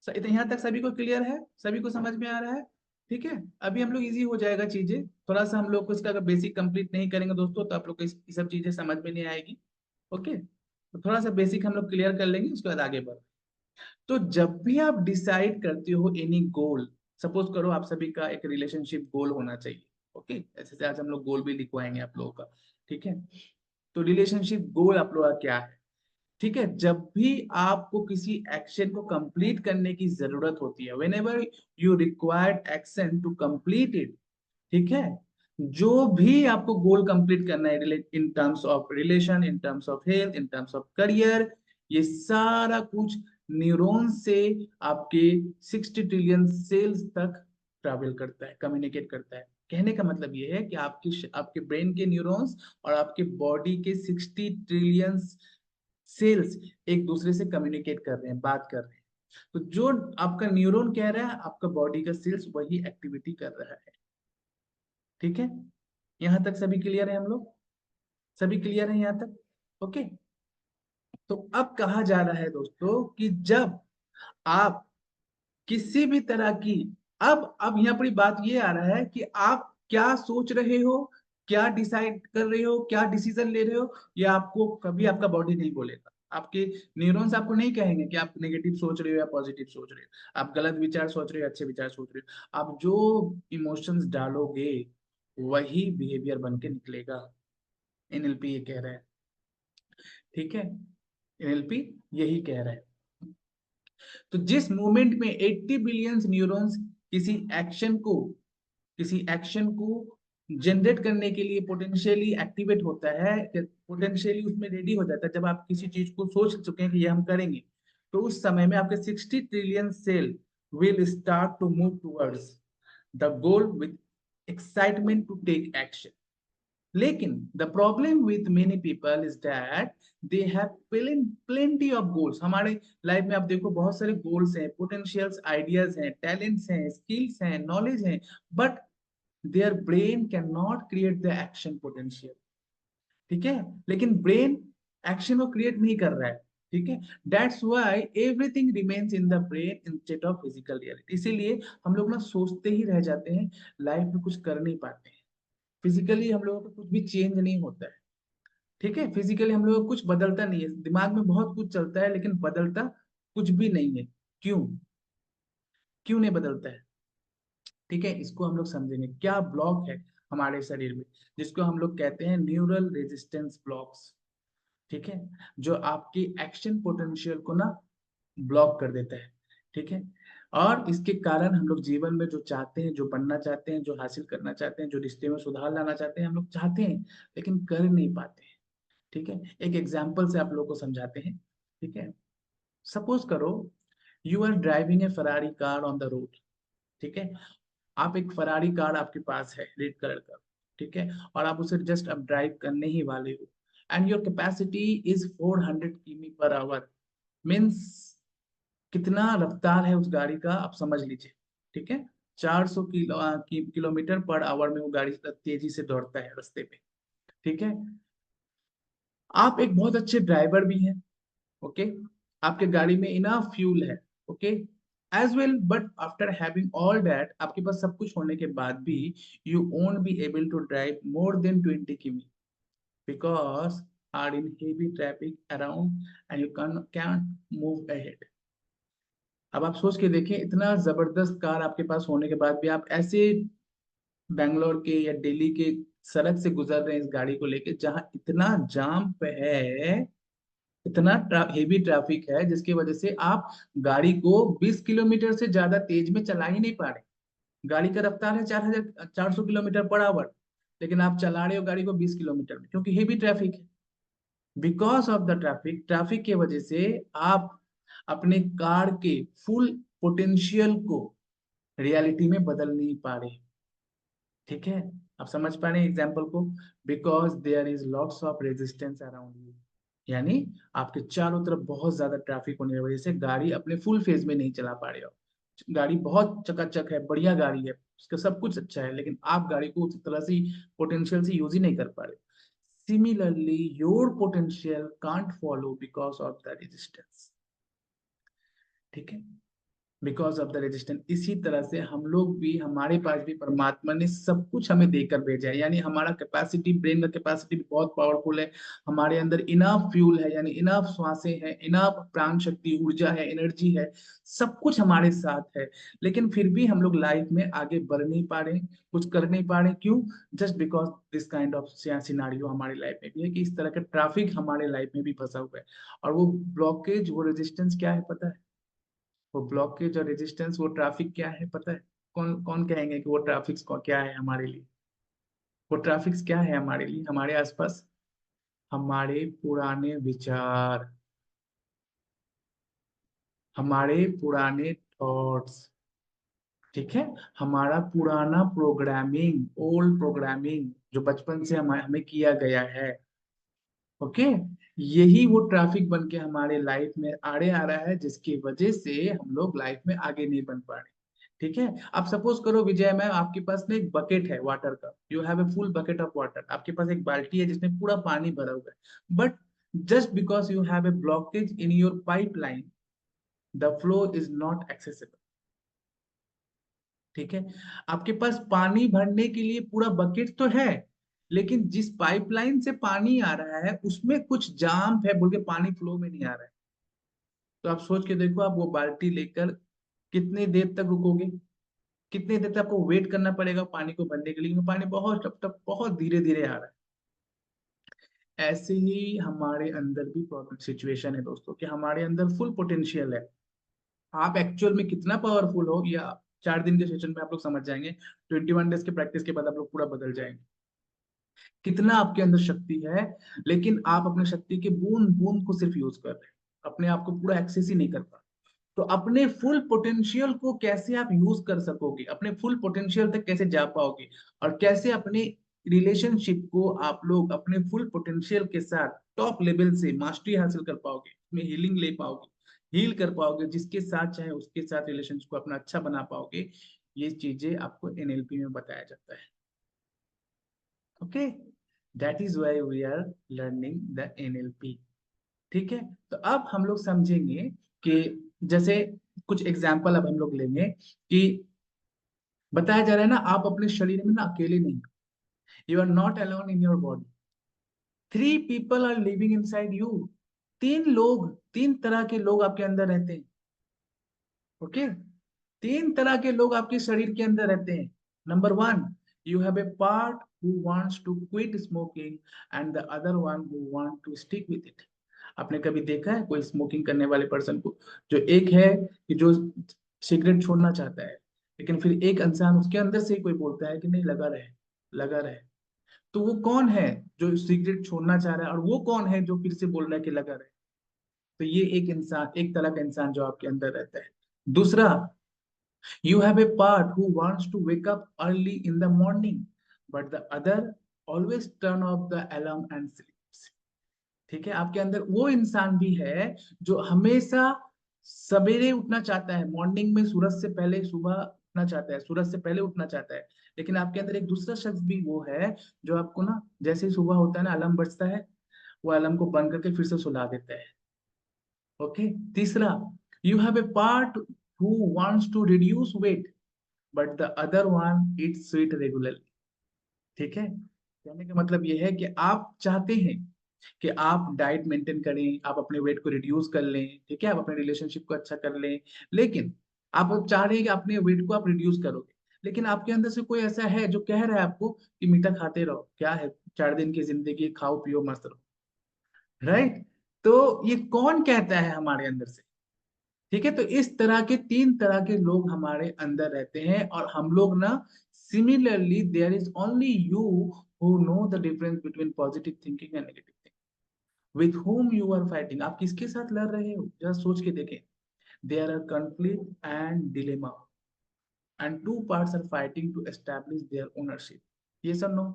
यहाँ तक सभी को क्लियर है? सभी को समझ में आ रहा है? ठीक है, अभी हम लोग इजी हो जाएगा चीजें। थोड़ा सा हम लोग को इसका अगर बेसिक कंप्लीट नहीं करेंगे दोस्तों, तो आप लोग को ये सब चीजें समझ में नहीं आएगी। ओके, तो थोड़ा सा बेसिक हम लोग क्लियर कर लेंगे, उसके बाद आगे बढ़। तो जब भी आप डिसाइड करते हो एनी गोल, सपोज करो आप सभी का एक रिलेशनशिप गोल होना चाहिए। ओके, ऐसे से आज हम लोग गोल भी लिखवाएंगे आप लोगों का। ठीक है, तो रिलेशनशिप गोल आप लोगों का क्या है? ठीक है, जब भी आपको किसी एक्शन को कंप्लीट करने की जरूरत होती है, whenever you required action to complete it, ठीक है, जो भी आपको गोल कंप्लीट करना है in terms of relation, in terms of health, in terms of career, ये सारा कुछ न्यूरॉन से आपके 60 ट्रिलियन सेल्स तक ट्रैवल करता है, कम्युनिकेट करता है। कहने का मतलब ये है कि आपके ब्रेन के न्यूरॉन्स और आपके बॉडी के 60 ट्रिलियन सेल्स एक दूसरे से कम्युनिकेट कर रहे हैं, बात कर रहे हैं। तो जो आपका न्यूरॉन कह रहा है, आपका बॉडी का सेल्स वही एक्टिविटी कर रहा है। ठीक है, यहां तक सभी क्लियर है? हम लोग सभी क्लियर है यहां तक? ओके, तो अब कहा जा रहा है दोस्तों कि जब आप किसी भी तरह की, अब यहाँ पर बात ये आ रहा है कि आप क्या सोच रहे हो, क्या डिसाइड कर रहे हो, क्या डिसीजन ले रहे हो, ये आपको कभी आपका बॉडी नहीं बोलेगा। आपके न्यूरॉन्स आपको नहीं कहेंगे कि आप नेगेटिव सोच रहे हो या पॉजिटिव सोच रहे हो, आप गलत विचार सोच रहे हो, अच्छे विचार सोच रहे हो। आप जो इमोशंस डालोगे वही बिहेवियर बन के निकलेगा। एनएलपी ये कह रहा है। ठीक है, एनएलपी यही कह रहा है। तो जिस मोमेंट में 80 बिलियंस न्यूरॉन्स किसी एक्शन को किसी एक्शन को जनरेट करने के लिए पोटेंशियली एक्टिवेट होता है, पोटेंशियली उसमें रेडी हो जाता है, जब आप किसी चीज को सोच चुके हैं कि ये हम करेंगे, तो उस समय में आपके 60 trillion cell will start to move towards the goal with excitement to take action. लेकिन the problem with many people is that they have plenty of goals. हमारे लाइफ में आप देखो बहुत सारे गोल्स हैं, पोटेंशियल्स, आइडियाज हैं, टैलेंट्स हैं, स्किल्स हैं, नॉलेज हैं, but their brain can not create the action potential. ठीक है, लेकिन ब्रेन एक्शन को क्रिएट नहीं कर रहा है। ठीक है, that's why everything remains in the brain instead of physical reality. इसीलिए हम लोग ना सोचते ही रह जाते हैं, लाइफ में कुछ कर नहीं पाते हैं। फिजिकली हम लोगों को कुछ भी चेंज नहीं होता है। ठीक है, फिजिकली हम लोगों को कुछ बदलता नहीं है, दिमाग में बहुत कुछ चलता है लेकिन बदलता कुछ भी नहीं है। क्यों? क्यों नहीं बदलता है? ठीक है, इसको हम लोग समझेंगे। क्या ब्लॉक है हमारे शरीर में, जिसको हम लोग कहते हैं न्यूरल रेजिस्टेंस ब्लॉक्स। ठीक है, जो आपकी एक्शन पोटेंशियल को ना ब्लॉक कर देता है। ठीक है, और इसके कारण हम लोग जीवन में जो चाहते हैं, जो बनना चाहते हैं, जो हासिल करना चाहते हैं, जो रिश्ते में सुधार लाना चाहते हैं, हम लोग चाहते हैं लेकिन कर नहीं पाते हैं। ठीक है, एक एग्जाम्पल से आप लोगों को समझाते हैं। ठीक है, सपोज करो you are driving a Ferrari car on the road. ठीक है, आप एक फरारी कार आपके पास है, रेड कलर का। ठीक है, और आप उसे जस्ट अब ड्राइव करने ही वाले हो, एंड योर कैपेसिटी इज 400 किमी पर आवर। मीन्स कितना रफ्तार है उस गाड़ी का आप समझ लीजिए। ठीक है, 400 किलोमीटर पर आवर में वो गाड़ी तेजी से दौड़ता है रास्ते पे। ठीक है, आप एक बहुत अच्छे ड्राइवर भी हैं। ओके, आपके गाड़ी में इनफ फ्यूल है। Okay, as well, but after having all that, आपके पास सब कुछ होने के बाद भी you won't be able to drive more than 20 km because are in heavy traffic around and you can move ahead. अब आप सोच के देखें, इतना जबरदस्त कार आपके पास होने के बाद भी आप ऐसे बैंगलोर के या दिल्ली के सड़क से गुजर रहे हैं इस गाड़ी को लेके, जहां इतना जाम पे है, इतना हेवी ट्रैफिक है, जिसकी वजह से आप गाड़ी को 20 किलोमीटर से ज्यादा तेज में चला ही नहीं पा रहे। गाड़ी का रफ्तार है 4,400 किलोमीटर पर आवर, लेकिन आप चला रहे हो गाड़ी को 20 किलोमीटर में, क्योंकि हेवी ट्रैफिक है। Because of the traffic, traffic की वजह से आप अपने कार के फुल पोटेंशियल को रियलिटी में बदल नहीं पा रहे। ठीक है, आप समझ पा रहे हैं एग्जाम्पल को? Because there is lots of resistance around you, यानी आपके चारों तरफ बहुत ज्यादा ट्रैफिक होने की वजह से गाड़ी अपने फुल फेज में नहीं चला पा रहे हो। गाड़ी बहुत चकाचक है, बढ़िया गाड़ी है, उसका सब कुछ अच्छा है, लेकिन आप गाड़ी को उस तरह से पोटेंशियल से यूज ही नहीं कर पा रहे। Similarly your potential can't follow because of the resistance. ठीक है, बिकॉज ऑफ द रेजिस्टेंस। इसी तरह से हम लोग भी, हमारे पास भी परमात्मा ने सब कुछ हमें देकर भेजा है, यानी हमारा कैपेसिटी, ब्रेन का कैपेसिटी भी बहुत पावरफुल है। हमारे अंदर इनफ फ्यूल है, यानी इनफ श्वासें हैं, इनफ प्राण शक्ति, ऊर्जा है, एनर्जी है, सब कुछ हमारे साथ है। लेकिन फिर भी हम लोग लाइफ में आगे बढ़ नहीं पा रहे, कुछ कर नहीं पा रहे। क्यों? Just because this kind of scenario हमारे लाइफ में भी है, कि इस तरह का ट्रैफिक हमारे लाइफ में भी फंसा हुआ है। और वो ब्लॉकेज, वो रेजिस्टेंस क्या है पता है? वो ब्लॉकेज और रेजिस्टेंस, वो ट्रैफिक क्या है पता है? कौन कौन कहेंगे कि वो ट्रैफिक क्या है हमारे लिए? वो ट्रैफिक क्या है हमारे लिए, हमारे आसपास? हमारे पुराने विचार, हमारे पुराने थॉट्स। ठीक है, हमारा पुराना प्रोग्रामिंग, ओल्ड प्रोग्रामिंग, जो बचपन से हमें हमें किया गया है। ओके, यही वो ट्रैफिक बन के हमारे लाइफ में आड़े आ रहा है, जिसकी वजह से हम लोग लाइफ में आगे नहीं बन पा रहे। ठीक है, आप सपोज करो विजय मैम, आपके पास में एक बकेट है वाटर का, you have a full bucket of water, आपके पास एक बाल्टी है जिसमें पूरा पानी भरा हुआ है, but just because you have A blockage in your pipeline, the flow is not accessible. ठीक है, आपके पास पानी भरने के लिए पूरा बकेट तो है, लेकिन जिस पाइपलाइन से पानी आ रहा है उसमें कुछ जाम है, बोल के पानी फ्लो में नहीं आ रहा है। तो आप सोच के देखो, आप वो बाल्टी लेकर कितनी देर तक रुकोगे? कितनी देर तक आपको वेट करना पड़ेगा पानी को भरने के लिए, क्योंकि पानी बहुत टप टप बहुत धीरे धीरे आ रहा है। ऐसे ही हमारे अंदर भी प्रॉब्लम सिचुएशन है दोस्तों, कि हमारे अंदर फुल पोटेंशियल है। आप एक्चुअल में कितना पावरफुल हो, या 4 दिन के सेशन में आप लोग समझ जाएंगे, 21 डेज के प्रैक्टिस के बाद आप लोग पूरा बदल जाएंगे, कितना आपके अंदर शक्ति है। लेकिन आप अपने शक्ति के बूंद बूंद को सिर्फ यूज कर रहे हैं, अपने आप को पूरा एक्सेस ही नहीं कर पा। तो अपने फुल पोटेंशियल को कैसे आप यूज कर सकोगे, अपने फुल पोटेंशियल तक कैसे जा पाओगे, और कैसे अपने रिलेशनशिप को आप लोग अपने फुल पोटेंशियल के साथ टॉप लेवल से मास्टरी हासिल कर पाओगे, उसमें हीलिंग ले पाओगे, हील कर पाओगे, जिसके साथ चाहे उसके साथ रिलेशनशिप को अपना अच्छा बना पाओगे, ये चीजें आपको एनएलपी में बताया जाता है। Okay, that is why we are learning the NLP. ठीक है, तो अब हम लोग समझेंगे कि जैसे कुछ एग्जाम्पल अब हम लोग लेंगे, कि बताया जा रहा है ना, आप अपने शरीर में ना अकेले नहीं, you are not alone in your body, 3 people are living inside you. 3 लोग, 3 तरह के लोग आपके अंदर रहते हैं। ओके, 3 तरह के लोग आपके शरीर के अंदर रहते हैं। Number 1, you have a part who wants to quit smoking, and the other one who want to stick with it. आपने कभी देखा है कोई स्मोकिंग करने वाले पर्सन को? जो एक है कि जो सिगरेट छोड़ना चाहता है, लेकिन फिर एक इंसान उसके अंदर से ही कोई बोलता है कि नहीं, लगा रहे, लगा रहे। तो वो कौन है जो सिगरेट छोड़ना चाह रहा है, और वो कौन है जो फिर से बोल रहा है कि लगा रहे? तो ये एक इंसान, एक तरह का इंसान जो आपके अंदर रहता है। दूसरा, you have a part who wants to wake up early in the morning, but the other always turn off the alarm and sleeps। ठीक है, आपके अंदर वो इंसान भी है जो हमेशा सवेरे उठना चाहता है, मॉर्निंग में सूरज से पहले, सुबह उठना चाहता है, सूरज से पहले उठना चाहता है। लेकिन आपके अंदर एक दूसरा शख्स भी वो है, जो आपको ना, जैसे ही सुबह होता है ना, अलार्म बजता है, वो अलार्म को बंद करके फिर से सुला देता है। ओके, तीसरा, you have a part who wants to reduce weight, but the other one it's sweet regularly. ठीक है, कहने का मतलब ये है कि आप चाहते हैं कि आप डाइट मेंटेन करें, आप अपने वेट को रिड्यूस कर लें, ठीक है, आप अपने रिलेशनशिप को अच्छा कर लें, लेकिन आप अब चाह रहे हैं कि अपने वेट को आप रिड्यूस करोगे, लेकिन आपके अंदर से कोई ऐसा है जो कह रहा है आपको कि मीठा खाते रहो, क्या है, 4 दिन की जिंदगी, खाओ पियो मस्त रहो। राइट? तो ये कौन कहता है हमारे अंदर से? ठीक है, तो इस तरह के 3 तरह के लोग हमारे अंदर रहते हैं, और हम लोग ना, similarly there is only you who know the difference between positive thinking and negative thinking. With whom you are fighting, आप किसके साथ लड़ रहे हो, जरा सोच के देखें। There are conflict and dilemma. and two parts are fighting to establish their ownership. Yes or no?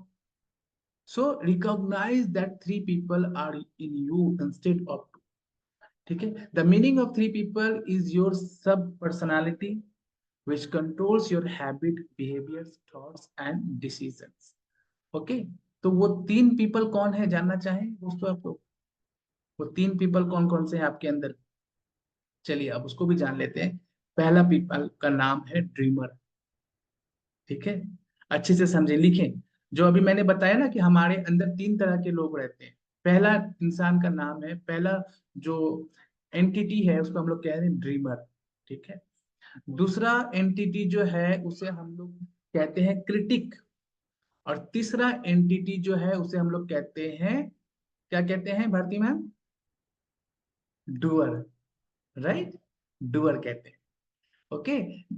So recognize that three people are in you instead of two. ठीक है? The meaning of three people is your sub personality which controls your habit, behaviors, thoughts and decisions. Okay, तो वो तीन people कौन है जानना चाहें दोस्तों आप लोग? वो तीन पीपल कौन कौन से हैं आपके अंदर? चलिए अब उसको भी जान लेते हैं। पहला पीपल का नाम है ड्रीमर। ठीक है, अच्छे से समझे, लिखें। जो अभी मैंने बताया ना कि हमारे अंदर तीन तरह के लोग रहते हैं। पहला इंसान का नाम है, पहला जो एंटिटी है उसको हम लोग कह रहे हैं ड्रीमर। ठीक है, दूसरा एंटिटी जो है उसे हम लोग कहते हैं क्रिटिक, और तीसरा एंटिटी जो है उसे हम लोग कहते हैं, क्या कहते हैं Bharti ma'am? Doer. Right, doer कहते हैं। ओके,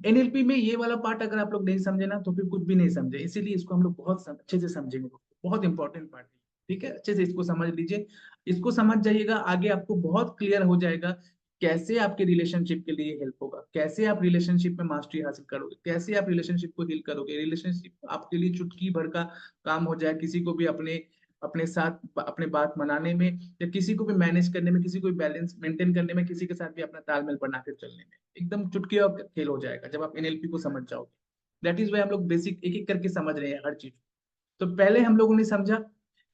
एनएलपी में ये वाला पार्ट अगर आप लोग नहीं समझे ना तो फिर कुछ भी नहीं समझे, इसीलिए इसको हम लोग बहुत अच्छे से समझेंगे। बहुत इंपॉर्टेंट पार्ट है। ठीक है, अच्छे से इसको समझ लीजिए। इसको समझ जाइएगा, आगे आपको बहुत क्लियर हो जाएगा कैसे आपके रिलेशनशिप के लिए हेल्प होगा, कैसे आप रिलेशनशिप में मास्टरी हासिल करोगे, कैसे आप रिलेशनशिप को डील करोगे। रिलेशनशिप आपके लिए चुटकी भर का काम हो जाए, किसी को भी अपने अपने साथ अपने बात मनाने में, या किसी को भी मैनेज करने में, किसी को भी बैलेंस मेंटेन करने में, किसी के साथ भी अपना तालमेल बना के चलने में एकदम चुटकी और खेल हो जाएगा जब आप एनएलपी को समझ जाओगे। दैट इज वाई हम लोग बेसिक एक एक करके समझ रहे हैं हर चीज। तो पहले हम लोगों ने समझा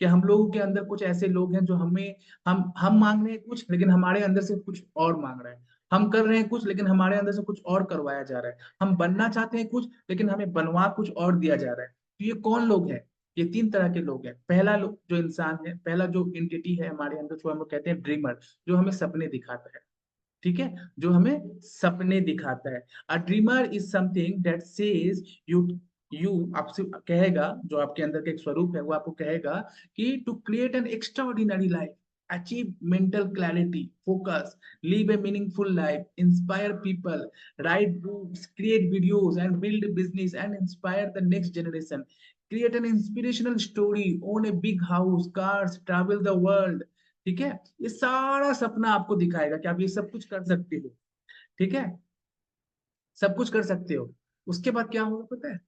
कि हम लोगों के अंदर कुछ ऐसे लोग हैं जो हमें हम मांग रहे हैं कुछ लेकिन हमारे अंदर से कुछ और मांग रहे हैं। हम कर रहे हैं कुछ लेकिन हमारे अंदर से कुछ और करवाया जा रहा है। हम बनना चाहते हैं कुछ लेकिन हमें बनवा कुछ और दिया जा रहा है। तो ये कौन लोग हैं? ये तीन तरह के लोग हैं। पहला लोग जो इंसान है, पहला जो इंटिटी है हमारे अंदर, जो हम लोग कहते हैं ड्रीमर, जो हमें सपने दिखाता है। ठीक है, जो हमें सपने दिखाता है। A dreamer is something that says you you आपसे कहेगा, जो आपके अंदर का एक स्वरूप है वो आपको कहेगा कि to create an extraordinary life, achieve mental clarity, focus, live a meaningful life, inspire people, write books, create videos and build business and inspire the next generation, create an inspirational story, own a big house, cars, travel the world। ठीक है, ये सारा सपना आपको दिखाएगा कि आप ये सब कुछ कर सकते हो। ठीक है, सब कुछ कर सकते हो। उसके बाद क्या होगा पता है?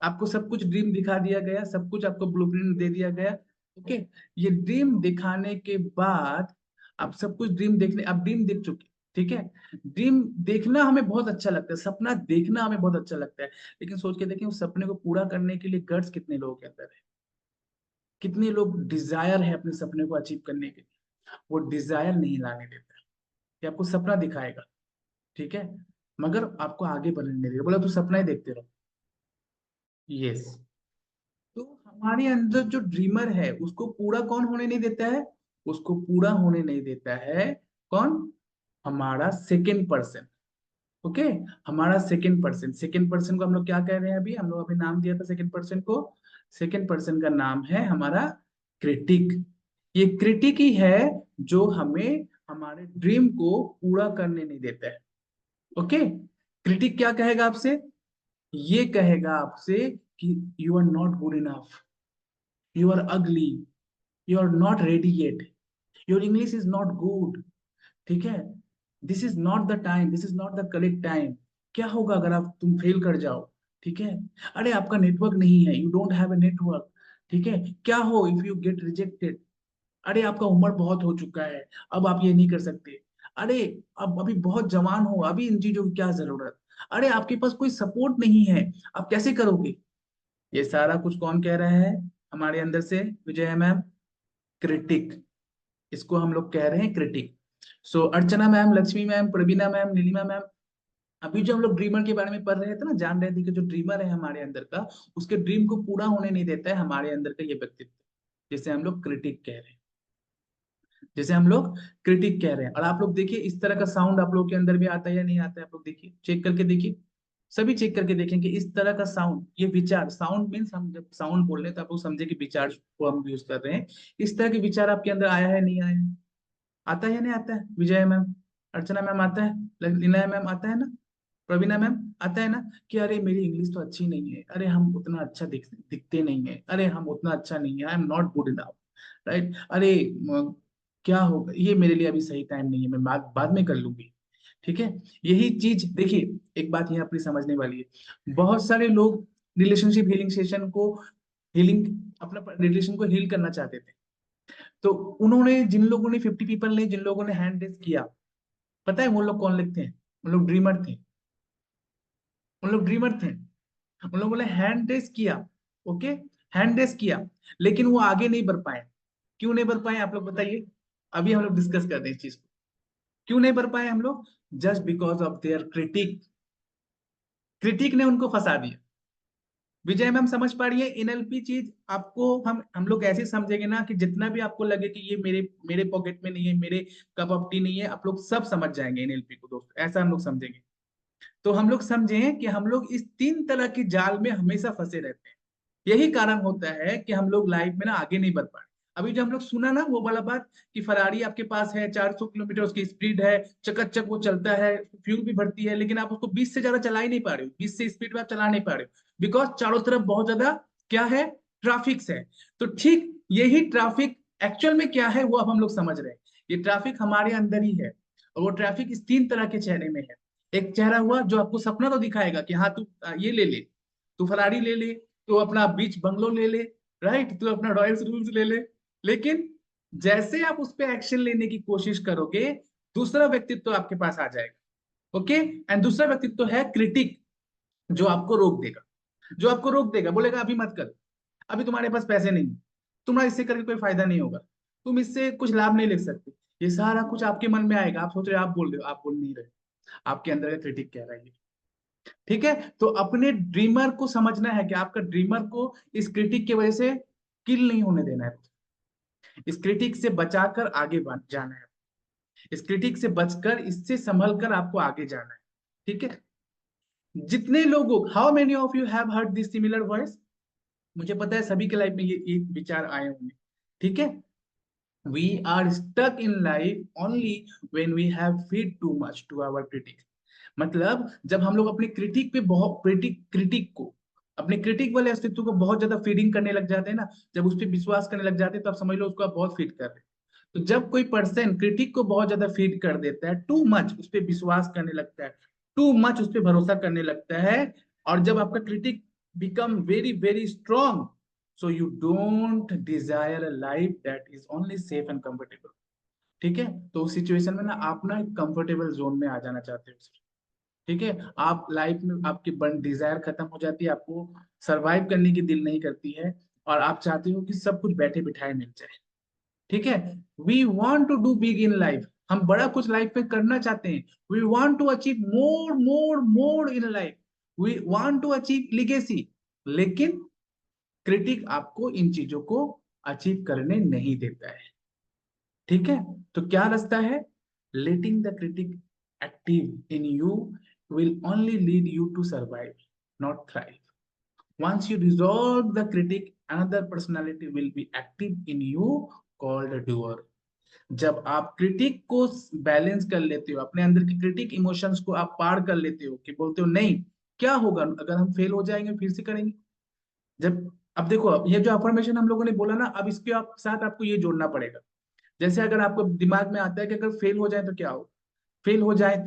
आपको सब कुछ ड्रीम दिखा दिया गया, सब कुछ आपको ब्लूप्रिंट दे दिया गया। ओके, ये ड्रीम दिखाने के बाद आप सब कुछ ड्रीम देखने, आप ड्रीम देख चुके। ठीक है, ड्रीम देखना हमें बहुत अच्छा लगता है, सपना देखना हमें बहुत अच्छा लगता है, लेकिन सोच के देखें उस सपने को पूरा करने के लिए गट्स कितने लोगों के अंदर है? कितने लोग डिजायर है अपने सपने को अचीव करने के लिए? वो डिजायर नहीं लाने देता है। कि आपको सपना दिखाएगा, ठीक है, मगर आपको आगे बढ़ने नहीं देगा, बोला तू सपना ही देखते रहो। यस, तो हमारे अंदर जो ड्रीमर है उसको पूरा कौन होने नहीं देता है? उसको पूरा होने नहीं देता है कौन? हमारा सेकेंड पर्सन। ओके, हमारा सेकेंड पर्सन, सेकेंड पर्सन को हम लोग क्या कह रहे हैं? अभी हम लोग अभी नाम दिया था सेकेंड पर्सन को। सेकेंड पर्सन का नाम है हमारा क्रिटिक। ये क्रिटिक ही है जो हमें हमारे ड्रीम को पूरा करने नहीं देता है। ओके, क्रिटिक क्या कहेगा आपसे? ये कहेगा आपसे कि you are not good enough, you are ugly, you are not ready yet, your English is not good. ठीक है, this is not the time, this is not the correct time. क्या होगा अगर आप तुम फेल कर जाओ? ठीक है, अरे आपका नेटवर्क नहीं है, you don't have a network. ठीक है, क्या हो इफ यू गेट रिजेक्टेड? अरे आपका उम्र बहुत हो चुका है, अब आप ये नहीं कर सकते। अरे अब अभी बहुत जवान हो, अभी इन चीजों की क्या जरूरत? अरे आपके पास कोई सपोर्ट नहीं है, आप कैसे करोगे? ये सारा कुछ कौन कह रहा है हमारे अंदर से? विजय मैम, क्रिटिक। इसको हम लोग कह रहे हैं क्रिटिक। सो अर्चना मैम, लक्ष्मी मैम, प्रवीणा मैम, नीलिमा मैम, अभी जो हम लोग ड्रीमर के बारे में पढ़ रहे थे ना, जान रहे थे कि जो ड्रीमर है हमारे अंदर का, उसके ड्रीम को पूरा होने नहीं देता है हमारे अंदर का ये व्यक्तित्व, जिसे हम लोग क्रिटिक कह रहे हैं। जैसे हम लोग क्रिटिक कह रहे हैं। और आप लोग देखिए इस तरह का साउंड आप लोग के अंदर भी आता है या नहीं आता है? आप लोग देखिए, चेक करके देखिए, सभी चेक करके देखें कि इस तरह का साउंड, ये विचार, साउंड मीन्स हम जब साउंड बोल रहे हैं तो आप लोग समझे कि विचार को हम यूज कर रहे हैं। इस तरह के विचार आपके अंदर आया है नहीं आया है? आता है या नहीं आता है? विजय मैम, अर्चना मैम आता है, लीना मैम आता है ना, प्रवीणा मैम आता है ना, कि अरे मेरी इंग्लिश तो अच्छी नहीं है, अरे हम उतना अच्छा दिखते नहीं है, अरे हम उतना अच्छा नहीं है, I am not good enough. Right, अरे क्या होगा, ये मेरे लिए अभी सही टाइम नहीं है, मैं बाद बाद में कर लूंगी। ठीक है, यही चीज देखिए, एक बात यहाँ अपनी समझने वाली है। बहुत सारे लोग रिलेशनशिप हीलिंग सेशन को, हीलिंग, अपना रिलेशन को हील करना चाहते थे, तो उन्होंने, जिन लोगों ने 50 पीपल ने, जिन लोगों ने हैंड रेस किया, पता है वो लोग कौन लिखते हैं? उन लोग ड्रीमर थे, उन लोग ड्रीमर थे। उन लोगों ने हैंड रेस किया, ओके, हैंड रेस किया, लेकिन वो आगे नहीं बढ़ पाए। क्यों नहीं बढ़ पाए आप लोग बताइए? अभी हम लोग डिस्कस करते हैं इस चीज को। क्यों नहीं बढ़ पाए हम लोग? Just because of their critic. Critic ने उनको फंसा दिया। विजय मैम समझ पा रही है एनएलपी चीज आपको? हम लोग ऐसे समझेंगे ना कि जितना भी आपको लगे कि ये मेरे मेरे पॉकेट में नहीं है, मेरे कप ऑफ टी नहीं है, आप लोग सब समझ जाएंगे एनएलपी को दोस्तों, ऐसा हम लोग समझेंगे। तो हम लोग समझें कि हम लोग इस 3 तरह की जाल में हमेशा फंसे रहते हैं। यही कारण होता है कि हम लोग लाइफ में ना आगे नहीं बढ़ पा रहे। अभी जो हम लोग सुना ना वो वाला बात, कि फरारी आपके पास है, 400 किलोमीटर उसकी स्पीड है, चकचक वो चलता है, फ्यूल भी भरती है, लेकिन आप उसको 20 से ज्यादा चला ही नहीं पा रहे हो, 20 से स्पीड में आप चला नहीं पा रहे हो, बिकॉज चारों तरफ बहुत ज्यादा क्या है? ट्रैफिक है। तो ठीक यही ट्रैफिक एक्चुअल में क्या है वो अब हम लोग समझ रहे हैं। ये ट्रैफिक हमारे अंदर ही है, और वो ट्रैफिक इस 3 तरह के चेहरे में है। एक चेहरा हुआ जो आपको सपना तो दिखाएगा कि हाँ तू ये ले ले, तू फरारी ले ले, तू अपना बीच बंगलो ले ले, राइट, तू अपना रॉयल्स रूल्स ले ले, लेकिन जैसे आप उस पर एक्शन लेने की कोशिश करोगे, दूसरा व्यक्तित्व तो आपके पास आ जाएगा। ओके, एंड दूसरा व्यक्तित्व तो है क्रिटिक, जो आपको रोक देगा, जो आपको रोक देगा, बोलेगा अभी मत कर, अभी तुम्हारे पास पैसे नहीं है, तुम्हारा इससे करके कोई फायदा नहीं होगा, तुम इससे कुछ लाभ नहीं ले सकते। ये सारा कुछ आपके मन में आएगा, आप सोच रहे हो आप बोल रहे हो, आप बोल नहीं रहे, आपके अंदर का क्रिटिक कह रहा है ये। ठीक है, तो अपने ड्रीमर को समझना है कि आपका ड्रीमर को इस क्रिटिक की वजह से किल नहीं होने देना है, इस क्रिटिक से बचाकर आगे जाना है, इस क्रिटिक से बचकर, इससे संभल कर आपको आगे जाना है। ठीक है, जितने लोगों, how many of you have heard this similar voice? मुझे पता है सभी के लाइफ में ये विचार आए होंगे। ठीक है, we are stuck in life only when we have feed too much to our critic। मतलब जब हम लोग अपने क्रिटिक पे बहुत, क्रिटिक को, अपने क्रिटिक वाले अस्तित्व को बहुत ज्यादा फीडिंग करने लग जाते हैं ना, जब उस पर विश्वास करने लग जाते हैं, तो आप समझ लो उसको आप बहुत फीड कर रहे हैं। तो जब कोई पर्सन क्रिटिक को बहुत ज्यादा फीड कर देता है, टू मच उस पर विश्वास करने लगता है, टू मच उस पर भरोसा करने लगता है, और जब आपका critic become very very strong, so you don't desire a life that is only safe and comfortable। ठीक है, तो उस सिचुएशन में ना आप ना कंफर्टेबल जोन में आ जाना चाहते हो। ठीक है, आप लाइफ में आपकी डिजायर खत्म हो जाती है, आपको सरवाइव करने की दिल नहीं करती है, और आप चाहते हो कि सब कुछ बैठे बिठाए मिल जाए। ठीक है, we want to do big in life, हम बड़ा कुछ लाइफ में करना चाहते हैं। We want to achieve more more more in life, we want to achieve legacy, लेकिन क्रिटिक आपको इन चीजों को अचीव करने नहीं देता है। ठीक है, तो क्या रास्ता है? Letting the critic active in you will only lead you to survive, not thrive। Once you resolve the critic, another personality will be active in you, called a doer। जब आप क्रिटिक को बैलेंस कर लेते हो, अपने अंदर की critic emotions को आप पार कर लेते हो, कि बोलते हो नहीं, क्या होगा अगर हम फेल हो जाएंगे, फिर से करेंगे। जब, अब देखो, अब ये जो अफर्मेशन हम लोगों ने बोला ना, अब इसके साथ आपको ये जोड़ना पड़ेगा। जैसे अगर आपको दिमाग में आता है कि अगर फेल हो जाए तो क्या हो, फेल हो जाए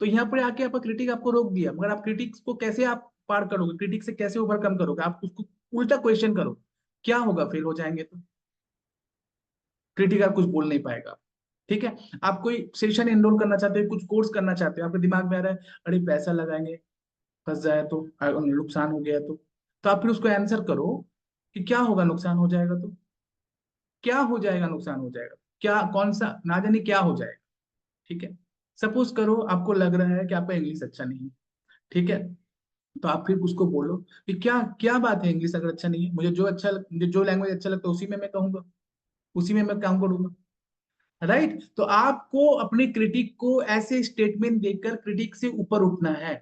तो यहाँ पर आके आपका क्रिटिक आपको रोक दिया, मगर आप क्रिटिक को कैसे आप पार करोगे, क्रिटिक से कैसे ओवरकम करोगे? आप उसको उल्टा क्वेश्चन करो, क्या होगा फेल हो जाएंगे तो? क्रिटिक आप कुछ बोल नहीं पाएगा। ठीक है, आप कोई सेशन एनरोल करना चाहते हो, कुछ कोर्स करना चाहते हो, आपके दिमाग में आ रहा है अरे पैसा लगाएंगे, फंस जाए तो, नुकसान हो गया तो आप फिर उसको आंसर करो कि क्या होगा नुकसान हो जाएगा तो, क्या हो जाएगा नुकसान हो जाएगा, क्या कौन सा ना जाने क्या हो जाएगा। ठीक है, सपोज करो आपको लग रहा है कि आपका इंग्लिश अच्छा नहीं है। ठीक है, तो आप फिर उसको बोलो कि क्या क्या बात है, इंग्लिश अगर अच्छा नहीं है, मुझे जो लैंग्वेज अच्छा लगता है उसी में मैं कहूंगा, उसी में मैं काम करूंगा। राइट, तो आपको अपने क्रिटिक को ऐसे स्टेटमेंट देकर क्रिटिक से ऊपर उठना है।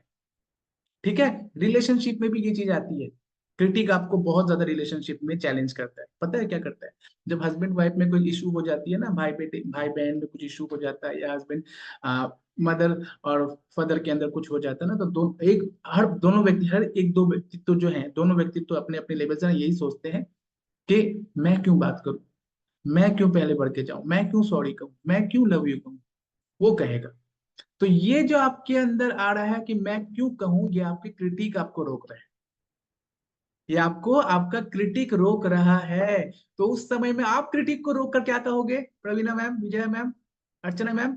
ठीक है, रिलेशनशिप में भी ये चीज आती है। क्रिटिक आपको बहुत ज्यादा रिलेशनशिप में चैलेंज करता है, पता है क्या करता है? जब हस्बैंड वाइफ में कोई इशू हो जाती है ना, भाई बेटे भाई बहन में कुछ इशू हो जाता है, या हस्बैंड मदर और फादर के अंदर कुछ हो जाता है ना, तो दोनों व्यक्ति, हर एक दो व्यक्तित्व जो है, दोनों व्यक्तित्व अपने अपने लेवल से ना यही सोचते हैं कि मैं क्यों बात करूं, मैं क्यों पहले बढ़ के जाऊं, मैं क्यों सॉरी कहूं, मैं क्यों लव यू कहूं, वो कहेगा। तो ये जो आपके अंदर आ रहा है कि मैं क्यों कहूं, ये आपकी क्रिटिक आपको रोक रहा है, ये आपको आपका क्रिटिक रोक रहा है। तो उस समय में आप क्रिटिक को रोक कर क्या कहोगे, प्रवीणा मैम, विजय मैम, अर्चना मैम,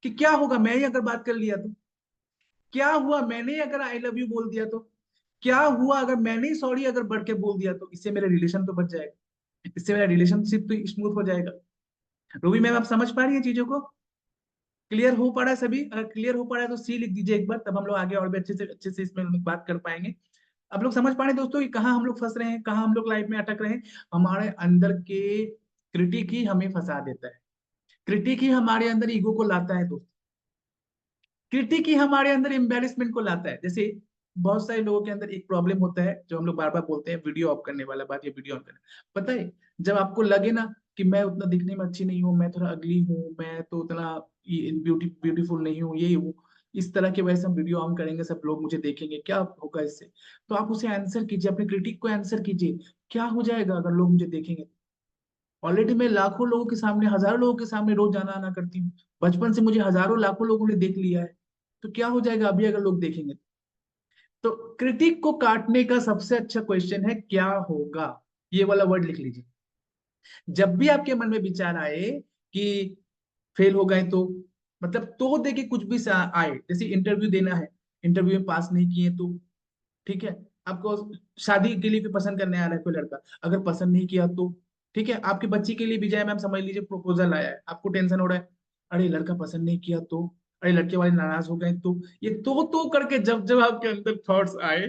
कि क्या होगा मैं ही अगर बात कर लिया तो, क्या हुआ मैंने अगर आई लव यू बोल दिया तो, क्या हुआ अगर मैंने सॉरी अगर बढ़ के बोल दिया तो, इससे मेरा रिलेशन तो बच जाएगा, इससे मेरा रिलेशनशिप तो स्मूथ हो जाएगा। रूबी मैम आप समझ पा रही हैं चीजों को, क्लियर हो पा रहा है सभी? अगर क्लियर हो पा रहा है तो सी लिख दीजिए एक बार, तब हम लोग आगे और भी अच्छे से इसमें बात कर पाएंगे। आप लोग समझ पा रहे हैं दोस्तों कि कहाँ हम लोग फंस रहे हैं, कहाँ हम लोग लाइफ में अटक रहे हैं? हमारे अंदर के क्रिटिक ही हमें फंसा देता है, क्रिटिक ही हमारे अंदर ईगो को लाता है दोस्तों, क्रिटिक ही हमारे अंदर एम्बेरसमेंट को लाता है। जैसे बहुत सारे लोगों के अंदर एक प्रॉब्लम होता है जो हम लोग बार बार बोलते हैं, वीडियो ऑफ करने वाला बात, या वीडियो ऑन करना। पता है, जब आपको लगे ना कि मैं उतना दिखने में अच्छी नहीं हूँ, मैं थोड़ा अगली हूँ, मैं तो उतना ब्यूटीफुल नहीं हूँ, ये हूँ, इस तरह की वजह से हम वीडियो ऑन करेंगे, सब लोग मुझे देखेंगे, क्या होगा इससे? तो आप उसे आंसर कीजिए, अपने क्रिटिक को आंसर कीजिए, क्या हो जाएगा अगर लोग मुझे देखेंगे? ऑलरेडी मैं लाखों लोगों के सामने, हजारों लोगों के सामने रोज जाना आना करती हूँ, बचपन से मुझे हजारों लाखों लोगों ने देख लिया है, तो क्या हो जाएगा अभी अगर लोग देखेंगे? तो क्रिटिक को काटने का सबसे अच्छा क्वेश्चन है क्या होगा, ये वाला वर्ड लिख लीजिए। जब भी आपके मन में विचार आए कि फेल हो गए तो, मतलब तो दे के कुछ भी आए, जैसे इंटरव्यू देना है, इंटरव्यू में पास नहीं किए तो, ठीक है, आपको शादी के लिए भी पसंद करने आ रहा है कोई लड़का, अगर पसंद नहीं किया तो, ठीक है, आपकी बच्ची के लिए भी जाए मैम, समझ लीजिए प्रपोजल आया है, आपको टेंशन हो रहा है, अरे लड़का पसंद नहीं किया तो, अरे लड़के वाले नाराज हो गए तो, ये तो करके जब जब आपके अंदर थॉट्स आए,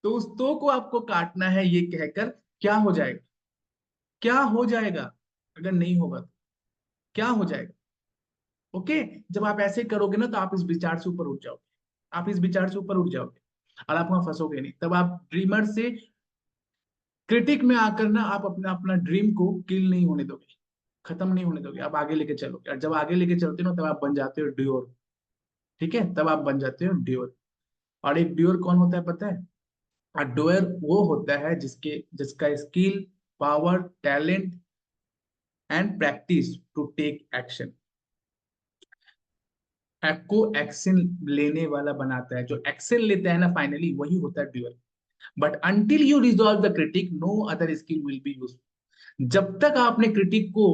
तो उस तो को आपको काटना है ये कहकर, क्या हो जाएगा, क्या हो जाएगा अगर नहीं होगा तो, क्या हो जाएगा? ओके, जब आप ऐसे करोगे ना तो आप इस विचार से ऊपर उठ जाओगे, आप इस विचार से ऊपर उठ जाओगे, और आप वहां फंसोगे नहीं, तब आप ड्रीमर से क्रिटिक में आकर ना आप अपना अपना ड्रीम को किल नहीं होने दोगे, खत्म नहीं होने दोगे, आप आगे लेके चलोगे, और जब आगे लेके चलते हो ना तब आप बन जाते हो ड्योर, ठीक है, तब आप बन जाते हो ड्योर। और एक ड्योर कौन होता है पता है? और ड्योर वो होता है जिसके जिसका skill, power, talent and practice to take action, को एक्शन लेने वाला बनाता है, जो एक्शन लेता है ना फाइनली वही होता है doer. But until you resolve the critic no other skill will be use. जब तक आपने क्रिटिक को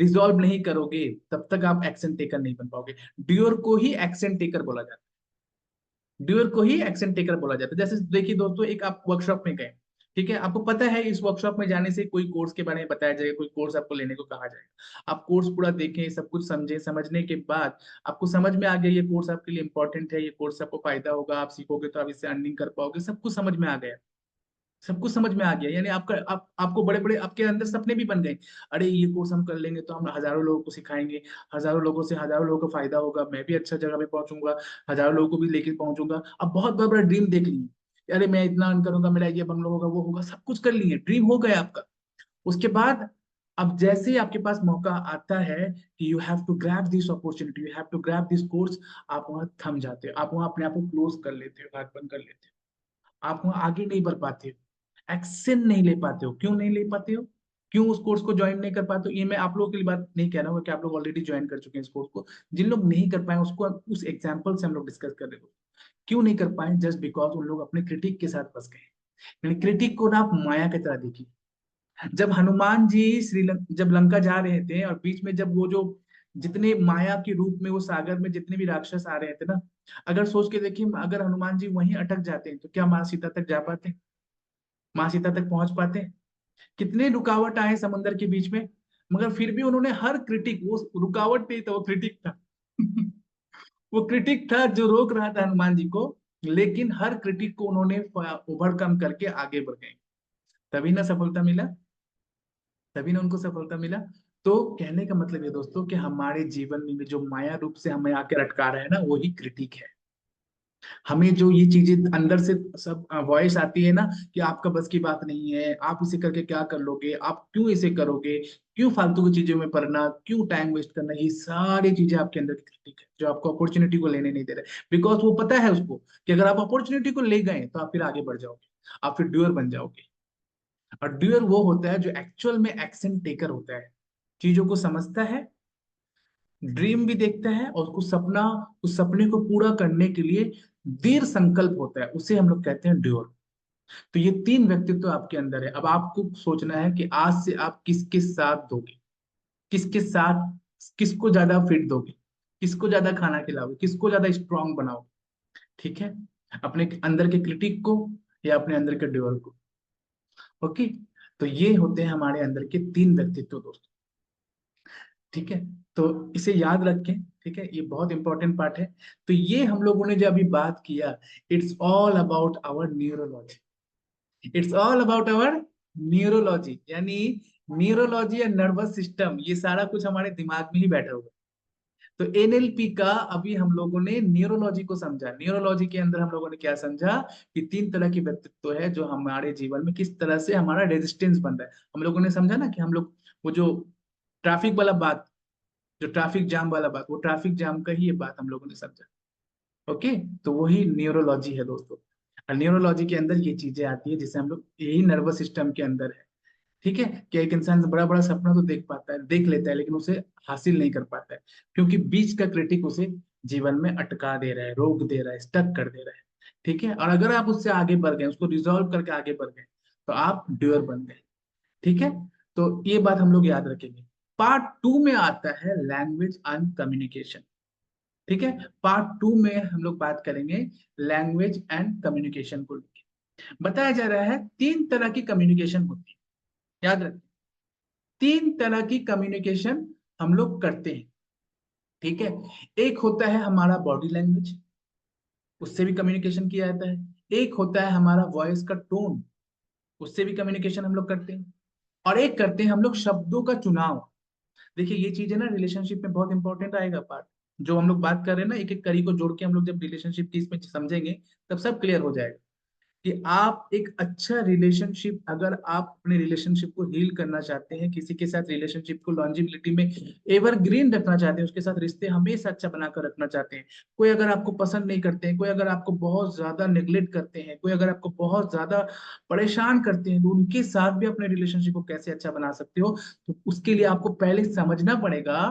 रिजॉल्व नहीं करोगे तब तक आप एक्शन टेकर नहीं बन पाओगे। ड्यूअर को ही एक्शन टेकर बोला जाता है, ड्यूअर को ही एक्शन टेकर बोला जाता है। जैसे देखिए दोस्तों, एक आप वर्कशॉप में गए, ठीक है, आपको पता है इस वर्कशॉप में जाने से कोई कोर्स के बारे में बताया जाएगा, कोई कोर्स आपको लेने को कहा जाएगा, आप कोर्स पूरा देखें, सब कुछ समझे, समझने के बाद आपको समझ में आ गया ये कोर्स आपके लिए इंपॉर्टेंट है, ये कोर्स आपको फायदा होगा, आप सीखोगे तो आप इससे अर्निंग कर पाओगे, सब कुछ समझ में आ गया, सब कुछ समझ में आ गया, यानी आपको बड़े बड़े आपके अंदर सपने भी बन गए, अरे ये कोर्स हम कर लेंगे तो हम हजारों लोगों को सिखाएंगे, हजारों लोगों से हजारों लोगों को फायदा होगा, मैं भी अच्छा जगह पे पहुंचूंगा, हजारों लोगों को भी लेके पहुंचूंगा। अब बहुत बड़ा बड़ा ड्रीम देख लिए, अरे मैं इतना अर्न करूंगा, मेरा ये बंगलो होगा, वो होगा, सब कुछ कर लिए, ड्रीम हो गया आपका। उसके बाद अब जैसे ही आपके पास मौका आता है कि you have to grab this opportunity, you have to grab this course, आप वहां थम जाते हो, आप वहां अपने आप को क्लोज कर लेते हो, हाथ बंद कर लेते हो, आप वहां आगे नहीं बढ़ पाते हो, एक्शन नहीं ले पाते हो। क्यों नहीं ले पाते हो? क्यों उस कोर्स को ज्वाइन नहीं कर पाते हो? ये मैं आप लोगों के लिए बात नहीं कह रहा हूँ कि आप लोग ऑलरेडी ज्वाइन कर चुके हैं इस कोर्स को, जिन लोग नहीं कर पाए उसको उस एग्जाम्पल से हम लोग डिस्कस कर रहे हो। क्यों नहीं कर पाए? जस्ट बिकॉज उन लोग अपने क्रिटिक के साथ फंस गए। क्रिटिक को ना आप माया की तरह देखिए। जब हनुमान जी जब लंका जा रहे थे और बीच में जब वो जो जितने माया के रूप में वो सागर में जितने भी राक्षस आ रहे थे ना, अगर सोच के देखिए, अगर हनुमान जी वहीं अटक जाते हैं तो क्या माँ सीता तक जा पाते? माँ सीता तक पहुंच पाते? कितने रुकावट आए समुद्र के बीच में, मगर फिर भी उन्होंने हर क्रिटिक, वो रुकावट नहीं था, वो क्रिटिक था। वो क्रिटिक था जो रोक रहा था हनुमान जी को, लेकिन हर क्रिटिक को उन्होंने ओवरकम करके आगे बढ़ गए, तभी ना सफलता मिला, तभी ना उनको सफलता मिला। तो कहने का मतलब ये दोस्तों कि हमारे जीवन में जो माया रूप से हमें आके अटका रहा है ना, वही क्रिटिक है। हमें जो ये चीजें अंदर से सब वॉइस आती है ना कि आपका बस की बात नहीं है, आप इसे करके क्या कर लोगे, आप क्यों इसे करोगे, क्यों फालतू की चीजों में पढ़ना, क्यों टाइम वेस्ट करना, ये सारी चीजें आपके अंदर की क्रिटिक है जो आपको अपॉर्चुनिटी को लेने नहीं दे रहे। बिकॉज वो पता है उसको कि अगर आप अपॉर्चुनिटी को ले गए तो आप फिर आगे बढ़ जाओगे, आप फिर डूअर बन जाओगे। और डूअर वो होता है जो एक्चुअल में एक्शन टेकर होता है, चीजों को समझता है, ड्रीम भी देखता है, और उसको सपना, उस सपने को पूरा करने के लिए दृढ़ संकल्प होता है, उसे हम लोग कहते हैं ड्योर। तो ये तीन व्यक्तित्व आपके अंदर है। अब आपको सोचना है कि आज से आप किसके साथ दोगे, किसके साथ, किसको ज्यादा फिट दोगे, किसको ज्यादा खाना खिलाओगे, किसको ज्यादा स्ट्रांग बनाओगे। ठीक है, अपने अंदर के क्रिटिक को या अपने अंदर के ड्यूअर को। ओके, तो ये होते हैं हमारे अंदर के तीन व्यक्तित्व दोस्तों। ठीक है, तो इसे याद रखें। ठीक है, ये बहुत इंपॉर्टेंट पार्ट है। तो ये हम लोगों ने जो अभी बात किया, it's all about our neurology. It's all about our neurology, यानी न्यूरोलॉजी या नर्वस सिस्टम, ये सारा कुछ हमारे दिमाग में ही बैठा हुआ है। तो एनएलपी का अभी हम लोगों ने न्यूरोलॉजी को समझा। न्यूरोलॉजी के अंदर हम लोगों ने क्या समझा कि तीन तरह की व्यक्तित्व है जो हमारे जीवन में किस तरह से हमारा रेजिस्टेंस बन रहा है। हम लोगों ने समझा ना कि हम लोग, वो जो ट्रैफिक वाला बात, जो ट्रैफिक जाम वाला बात, वो ट्रैफिक जाम का ही ये बात हम लोगों ने समझा। ओके, तो वही न्यूरोलॉजी है दोस्तों। और न्यूरोलॉजी के अंदर ये चीजें आती है जिसे हम लोग, यही नर्वस सिस्टम के अंदर है। ठीक है, कि एक इंसान बड़ा बड़ा सपना तो देख पाता है, देख लेता है, लेकिन उसे हासिल नहीं कर पाता है, क्योंकि बीच का क्रिटिक उसे जीवन में अटका दे रहा है, रोक दे रहा है, स्टक कर दे रहा है। ठीक है, और अगर आप उससे आगे बढ़ गए, उसको रिजॉल्व करके आगे बढ़ गए, तो आप ड्यूअर बन गए। ठीक है, तो ये बात हम लोग याद रखेंगे। पार्ट टू में आता है लैंग्वेज एंड कम्युनिकेशन। ठीक है, पार्ट टू में हम लोग बात करेंगे लैंग्वेज एंड कम्युनिकेशन को लेकर। बताया जा रहा है तीन तरह की कम्युनिकेशन होती है, याद रखें। तीन तरह की कम्युनिकेशन हम लोग करते हैं। ठीक है, एक होता है हमारा बॉडी लैंग्वेज, उससे भी कम्युनिकेशन किया जाता है। एक होता है हमारा वॉइस का टोन, उससे भी कम्युनिकेशन हम लोग करते हैं। और एक करते हैं हम लोग शब्दों का चुनाव। देखिए, ये चीजें ना रिलेशनशिप में बहुत इंपॉर्टेंट आएगा पार्ट। जो हम लोग बात कर रहे हैं ना, एक एक कड़ी को जोड़ के हम लोग जब रिलेशनशिप की इसमें समझेंगे, तब सब क्लियर हो जाएगा कि आप एक अच्छा रिलेशनशिप, अगर आप अपने रिलेशनशिप को हील करना चाहते हैं, किसी के साथ रिलेशनशिप को लॉन्जिविलिटी में एवरग्रीन रखना चाहते हैं, उसके साथ रिश्ते हमेशा अच्छा बनाकर रखना चाहते हैं, कोई अगर आपको पसंद नहीं करते हैं, कोई अगर आपको बहुत ज्यादा नेग्लेक्ट करते हैं, कोई अगर आपको बहुत ज्यादा परेशान करते हैं, तो उनके साथ भी अपने रिलेशनशिप को कैसे अच्छा बना सकते हो। तो उसके लिए आपको पहले समझना पड़ेगा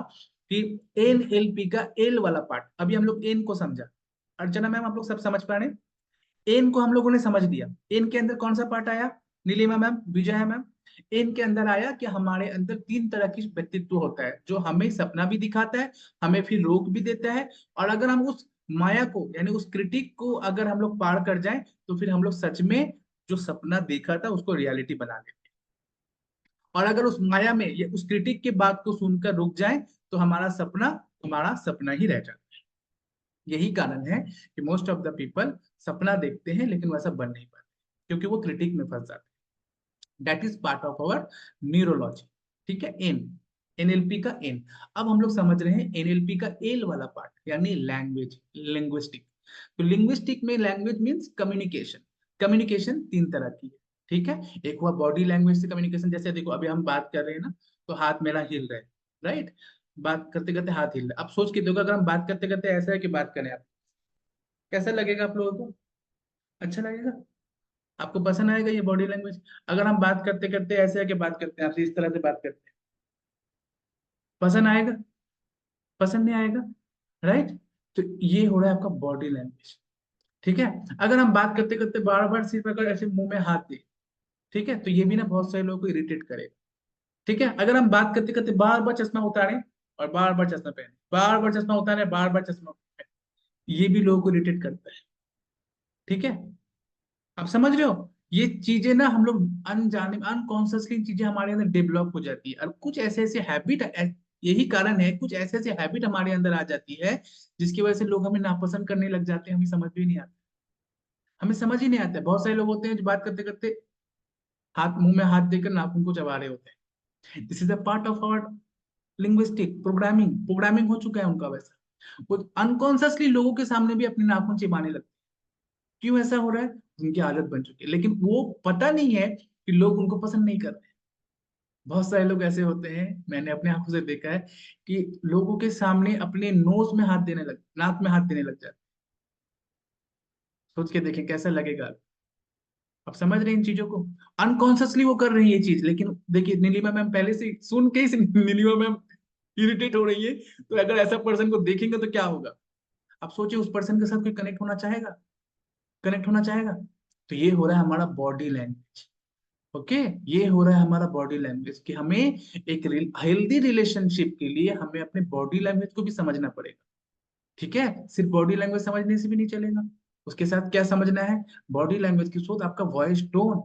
कि एनएलपी का एल वाला पार्ट। अभी हम लोग एन को समझा, अर्चना मैम आप लोग सब समझ पा रहे हैं। एन को हम लोगों ने समझ लिया। एन के अंदर कौन सा पार्ट आया, नीलिमा मैम, विजय मैम। एन के अंदर आया कि हमारे अंदर तीन तरह की व्यक्तित्व होता है, जो हमें सपना भी दिखाता है, हमें फिर रोक भी देता है, और अगर हम उस माया को, यानी उस क्रिटिक को अगर हम लोग पार कर जाएं, तो फिर हम लोग सच में जो सपना देखा था उसको रियलिटी बना लेते हैं। और अगर उस माया में या उस क्रिटिक के बात को सुनकर रुक जाए, तो हमारा सपना ही रह जाता है। यही कारण है कि मोस्ट ऑफ द पीपल सपना देखते हैं लेकिन वैसा बन नहीं पाते, क्योंकि वो क्रिटिक में फंस जाते हैं। That is part of our neurology. ठीक है, एन, एनएलपी का एन। अब हम लोग समझ रहे हैं एनएलपी का एल वाला पार्ट, यानी लैंग्वेज, लिंग्विस्टिक। तो लिंग्विस्टिक में लैंग्वेज मीन्स कम्युनिकेशन। कम्युनिकेशन तीन तरह की है। ठीक है, एक हुआ बॉडी लैंग्वेज से कम्युनिकेशन, जैसे देखो अभी हम बात कर रहे हैं ना, तो हाथ मेरा हिल रहा है, राइट। बात करते करते हाथ हिल रहा है। अब सोच के देखो, अगर हम बात करते करते ऐसा है कि बात करें, आप कैसा लगेगा आप लोगों को? अच्छा लगेगा? आपको पसंद आएगा ये बॉडी लैंग्वेज? अगर हम बात करते करते ऐसे है कि बात करते हैं, आपसे इस तरह से बात करते हैं, पसंद आएगा? पसंद नहीं आएगा, राइट। तो ये हो रहा है आपका बॉडी लैंग्वेज। ठीक है, अगर हम बात करते करते बार बार सिर्फ अगर ऐसे मुंह में हाथ दे, ठीक है, तो ये भी ना बहुत सारे लोगों को इरिटेट करेगा। ठीक है, अगर हम बात करते करते बार बार चश्मा उतारें और बार बार चश्मा पहने, बार बार चश्मा उतारें, बार बार चश्मा पहने, ये भी लोगों को इरिटेट करता है। ठीक है, आप समझ रहे हो? ये चीजें ना हम लोग अनजाने, अनकॉन्शियसली चीजें हमारे अंदर डेवलप हो जाती है, और कुछ ऐसे ऐसे हैबिट, यही कारण है, कुछ ऐसे ऐसे हैबिट हमारे अंदर आ जाती है, जिसकी वजह से लोग हमें नापसंद करने लग जाते हैं, हमें समझ भी नहीं आता। हमें समझ ही नहीं आता है। बहुत सारे लोग होते हैं जो बात करते करते हाथ, मुंह में हाथ देकर नाखून को चबा रहे होते हैं। This is a part of our linguistic programming, programming हो चुका है उनका वैसा। वो अनकॉन्शियसली लोगों के सामने भी अपने नाखून चिबाने लगते हैं। क्यों ऐसा हो रहा है? उनकी आदत बन चुकी है, लेकिन वो पता नहीं है कि लोग उनको पसंद नहीं कर रहे हैं। बहुत सारे लोग ऐसे होते हैं, मैंने अपने आंखों से देखा है, कि लोगों के सामने अपने नोज में हाथ देने लग, नाक में हाथ देने लग जाते हैं। सोच के देखें कैसा लगेगा। आप समझ रहे हैं इन चीजों को? अनकॉन्शियसली वो कर रही है ये चीज, लेकिन देखिए नीलिमा मैम पहले से सुन के ही नीलिमा मैम इरिटेट हो रही है, तो अगर ऐसा पर्सन को देखेंगे तो क्या होगा? आप सोचिए, उस पर्सन के साथ कोई कनेक्ट होना चाहेगा? कनेक्ट होना चाहेगा? तो ये हो रहा है हमारा बॉडी लैंग्वेज। ओके, ये हो रहा है हमारा बॉडी लैंग्वेज कि हमें एक हेल्दी रिलेशनशिप के लिए हमें अपने बॉडी लैंग्वेज को भी समझना पड़ेगा। ठीक है, सिर्फ बॉडी लैंग्वेज समझने से भी नहीं चलेगा, उसके साथ क्या समझना है? बॉडी लैंग्वेज के साथ आपका वॉइस टोन।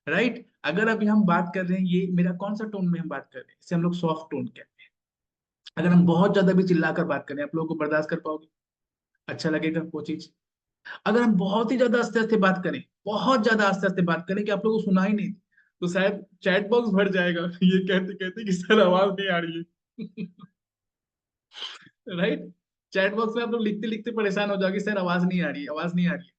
राइट, अगर अभी हम बात कर रहे हैं, ये मेरा कौन सा टोन में हम बात कर रहे हैं, इसे हम लोग सॉफ्ट टोन कहते हैं। अगर हम बहुत ज्यादा भी चिल्लाकर बात करें, आप लोगों को बर्दाश्त कर पाओगे? अच्छा लगेगा वो चीज? अगर हम बहुत ही ज्यादा आस्ते आस्ते बात करें, बहुत ज्यादा आस्ते आस्ते बात करें कि आप लोगों को सुना ही नहीं, तो शायद चैट बॉक्स भर जाएगा ये कहते कहते कि सर आवाज नहीं आ रही है। राइट, चैट बॉक्स में आप लोग लिखते लिखते परेशान हो जाओगे, सर आवाज नहीं आ रही है, आवाज नहीं आ रही है।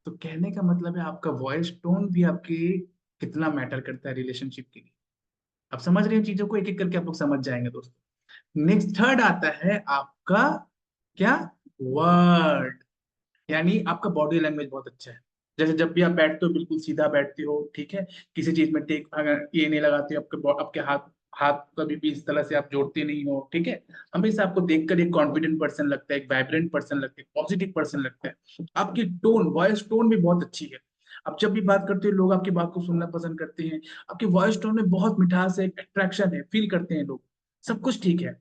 तो कहने का मतलब है आपका वॉइस टोन भी आपके कितना मैटर करता है रिलेशनशिप के लिए। आप समझ रहे हैं चीजों को, एक एक करके आप लोग समझ जाएंगे दोस्तों। नेक्स्ट थर्ड आता है आपका क्या? वर्ड, यानी आपका बॉडी लैंग्वेज बहुत अच्छा है। जैसे जब भी आप बैठते हो बिल्कुल सीधा बैठते हो, ठीक है, किसी चीज में टेक अगर ये नहीं लगाते हो, आपके हाथ हाथ कभी भी इस तरह से आप जोड़ते नहीं हो, ठीक है। हमेशा आपको देखकर एक कॉन्फिडेंट पर्सन लगता है, एक वाइब्रेंट पर्सन लगता है, पॉजिटिव पर्सन लगता है। आपकी टोन, वॉइस टोन भी बहुत अच्छी है। आप जब भी बात करते हो लोग आपकी बात को सुनना पसंद करते हैं। आपकी वॉइस टोन में बहुत मिठास है, अट्रैक्शन है, फील करते हैं लोग। सब कुछ ठीक है,